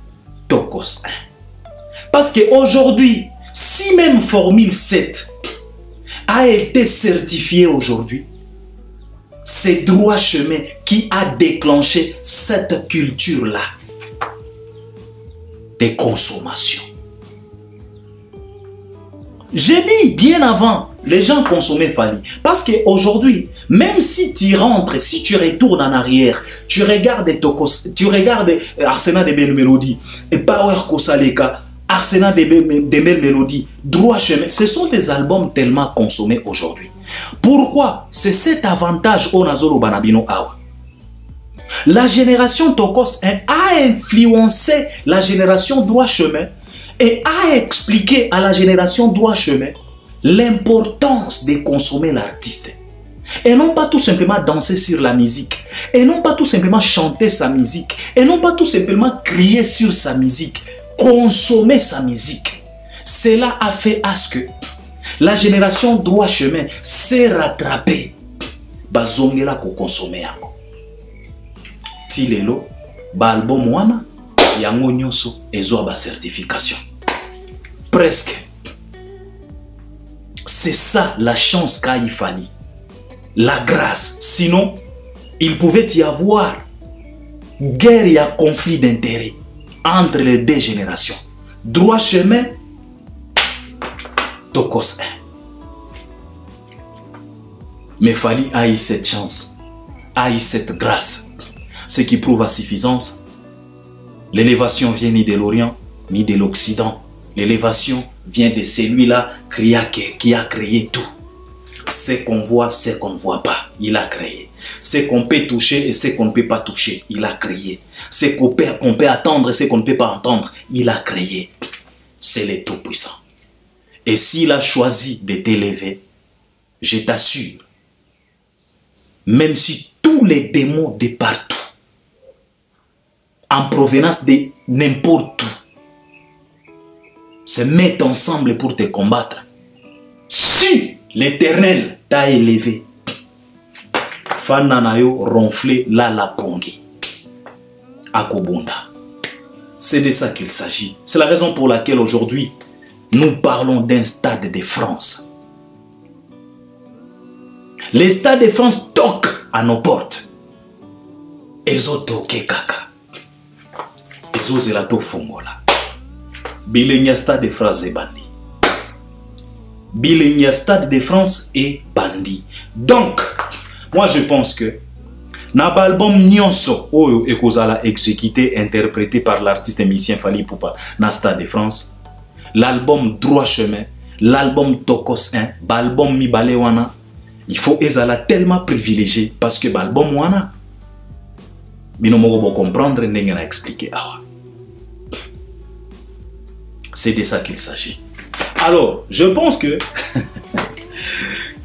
Tokos 1. Parce qu'aujourd'hui, si même Formule 7 a été certifié aujourd'hui, c'est Droit Chemin qui a déclenché cette culture-là de consommation. J'ai dit bien avant, les gens consommaient Fally. Parce qu'aujourd'hui, même si tu rentres, si tu retournes en arrière, tu regardes Tokos, tu regardes Arsenal de Belles Mélodies, et Power Kosaleka, Arsenal de Belles Mélodies, Droit Chemin, ce sont des albums tellement consommés aujourd'hui. Pourquoi? C'est cet avantage au Nazoro Banabino Awa. La génération Tokos 1 a influencé la génération Droit Chemin et a expliqué à la génération Droit Chemin l'importance de consommer l'artiste. Et non pas tout simplement danser sur la musique. Et non pas tout simplement chanter sa musique. Et non pas tout simplement crier sur sa musique. Consommer sa musique. Cela a fait à ce que la génération droit chemin s'est rattrapée. Bazongela ko consommer yango. Tilelo, ba album wana, yango nyonso ezo ba certification. Presque. C'est ça la chance qu'a y fallu. La grâce. Sinon, il pouvait y avoir guerre et conflit d'intérêts entre les deux générations. Droit chemin, Tokos 1. Mais Fally a eu cette chance, a eu cette grâce. Ce qui prouve à suffisance, l'élévation vient ni de l'Orient, ni de l'Occident. L'élévation vient de celui-là qui a créé tout. Ce qu'on voit, ce qu'on ne voit pas, il a créé. Ce qu'on peut toucher et ce qu'on ne peut pas toucher, il a créé. Ce qu'on peut attendre et ce qu'on ne peut pas entendre, il a créé. C'est le Tout-Puissant. Et s'il a choisi de t'élever, je t'assure, même si tous les démons de partout, en provenance de n'importe où, se mettent ensemble pour te combattre, si l'Éternel t'a élevé, Fananayo ronflé la pongi, Akobunda. C'est de ça qu'il s'agit. C'est la raison pour laquelle aujourd'hui, nous parlons d'un stade de France. Les stades de France toquent à nos portes. Ezo toke kaka. Ezo zelato fongola. Bilenya stade de France et bandi. Bilenya stade de France et bandi. Donc, moi je pense que Naba album Nyonso Oyo Ekozala exécuté, interprété par l'artiste musicien Fally Ipupa na stade de France. L'album Droit Chemin, l'album Tokos 1, l'album Mibale Wana, il faut ezala tellement privilégié parce que l'album Wana, mais nous devons comprendre, nous devons expliquer. C'est de ça qu'il s'agit. Alors, je pense que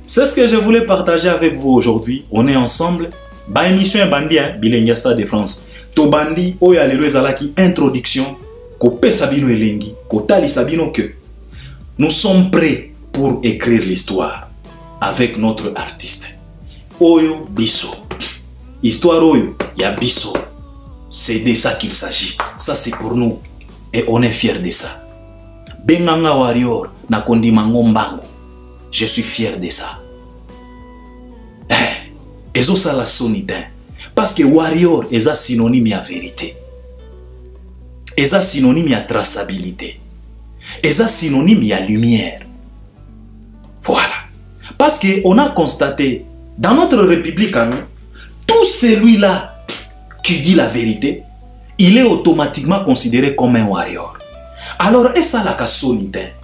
c'est ce que je voulais partager avec vous aujourd'hui. On est ensemble. Ba émission bandi Bilenya Stade de France. To bandi oya lelo ezala ki introduction. Ko pesabino elengi, ko tali sabino que nous sommes prêts pour écrire l'histoire avec notre artiste. Oyo Bisso. Histoire Oyo, ya Bisso. C'est de ça qu'il s'agit. Ça c'est pour nous. Et on est fiers de ça. Benganga Warrior, na kondimango mbango. Je suis fier de ça. Ezo ça la sonité. Parce que Warrior est un synonyme à vérité. Est un synonyme à traçabilité. Est un synonyme à lumière. Voilà. Parce qu'on a constaté, dans notre République, tout celui-là qui dit la vérité, il est automatiquement considéré comme un warrior. Alors, est-ce ça la sonité?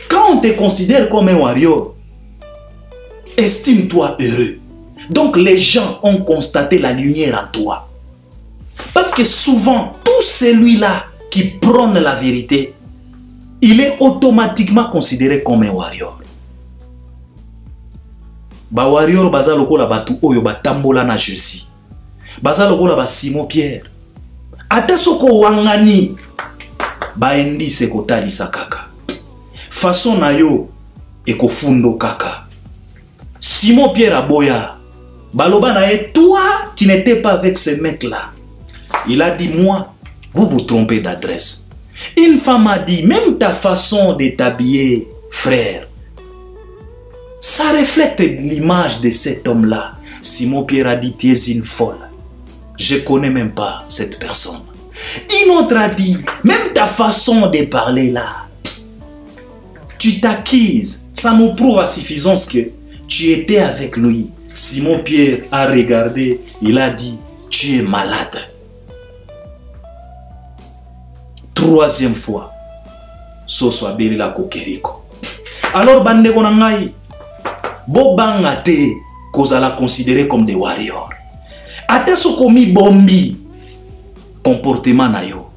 Quand on te considère comme un warrior, estime-toi heureux. Donc les gens ont constaté la lumière en toi. Parce que souvent, tout celui-là qui prône la vérité, il est automatiquement considéré comme un warrior. Ba warrior baza lokola batu oyo batambola na Jésus. Baza lokola ba Simon Pierre. Ata soko wangani ba endi se kotali sakaka. Façon na yo ekofundo kaka. Simon Pierre aboya. Baloba na ye, toi, tu n'étais pas avec ce mec-là. Il a dit, moi, vous vous trompez d'adresse. Une femme a dit, même ta façon de t'habiller, frère, ça reflète l'image de cet homme-là. Simon Pierre a dit, tu es une folle. Je ne connais même pas cette personne. Une autre a dit, même ta façon de parler là, tu t'acquises. Ça nous prouve à suffisance que tu étais avec lui. Simon Pierre a regardé, il a dit, tu es malade. Troisième fois, Soso abeli la kokeriko. Alors, bande konangai, bo bangate, kozala considéré comme des warriors. Ate sokomi bombi, comportement na yo,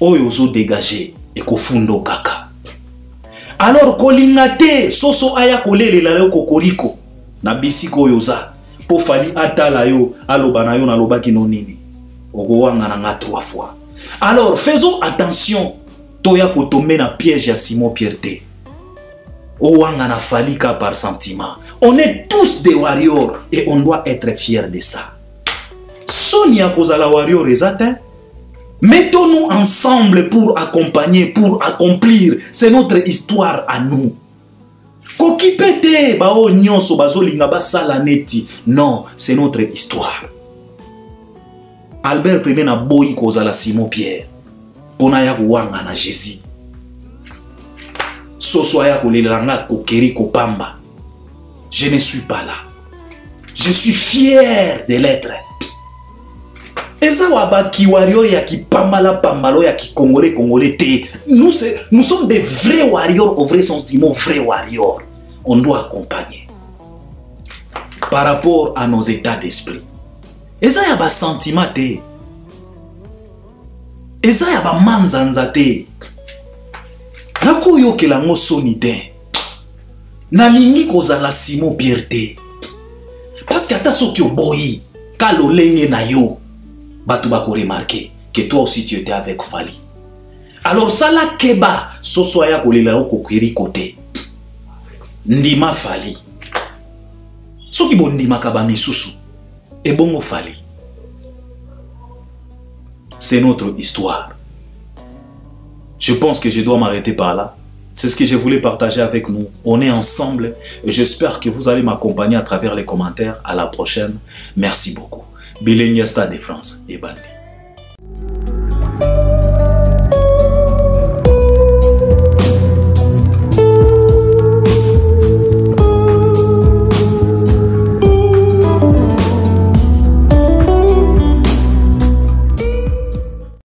oyo zo dégagé, et kofundo kaka. Alors, kolingate, Soso aya kolele la leo kokoriko. Na bisiko yoza po Fally atala yo aloba na yo na loba ki nonini ogo wanga nga 3 fois. Alors faisons attention toya kotombe na piège ya Simon Pierre te. Owanga na falika par sentiment. On est tous des warriors et on doit être fiers de ça. Sonia kozala warrior ezate. Mettons-nous ensemble pour accompagner, pour accomplir. C'est notre histoire à nous. Kokipete bao nyonso bazolinga basala neti. Non, c'est notre histoire. Albert Premier na boyi kozala Simon Pierre. Pona ya wanga na Jésus. Soso ya kolelanga kokeri kopamba. Je ne suis pas là. Je suis fier de l'être. Eza wabaki warrior ya ki pambala pambalo ya ki congolais te. Nous sommes des vrais warriors au vrai sentiment, vrais warriors. On doit accompagner. Par rapport à nos états d'esprit. Eza ya ba sentiment te. Eza ya ba manzanza te. Nako yokela ngo soni te. Nalingi kozala Simon Pierre te. Parce que ata soki oboyi, kalo lenge na yo, batu bako remarquer que toi aussi tu étais avec Fali. Alors ça la keba, soso ya kolela yo kokiri kote. Ndima Fali. Soki bon ndima kaba misusu, e bongo Fali. C'est notre histoire. Je pense que je dois m'arrêter par là. C'est ce que je voulais partager avec nous. On est ensemble et j'espère que vous allez m'accompagner à travers les commentaires. À la prochaine. Merci beaucoup. Bilingue Stade de France et Bandi.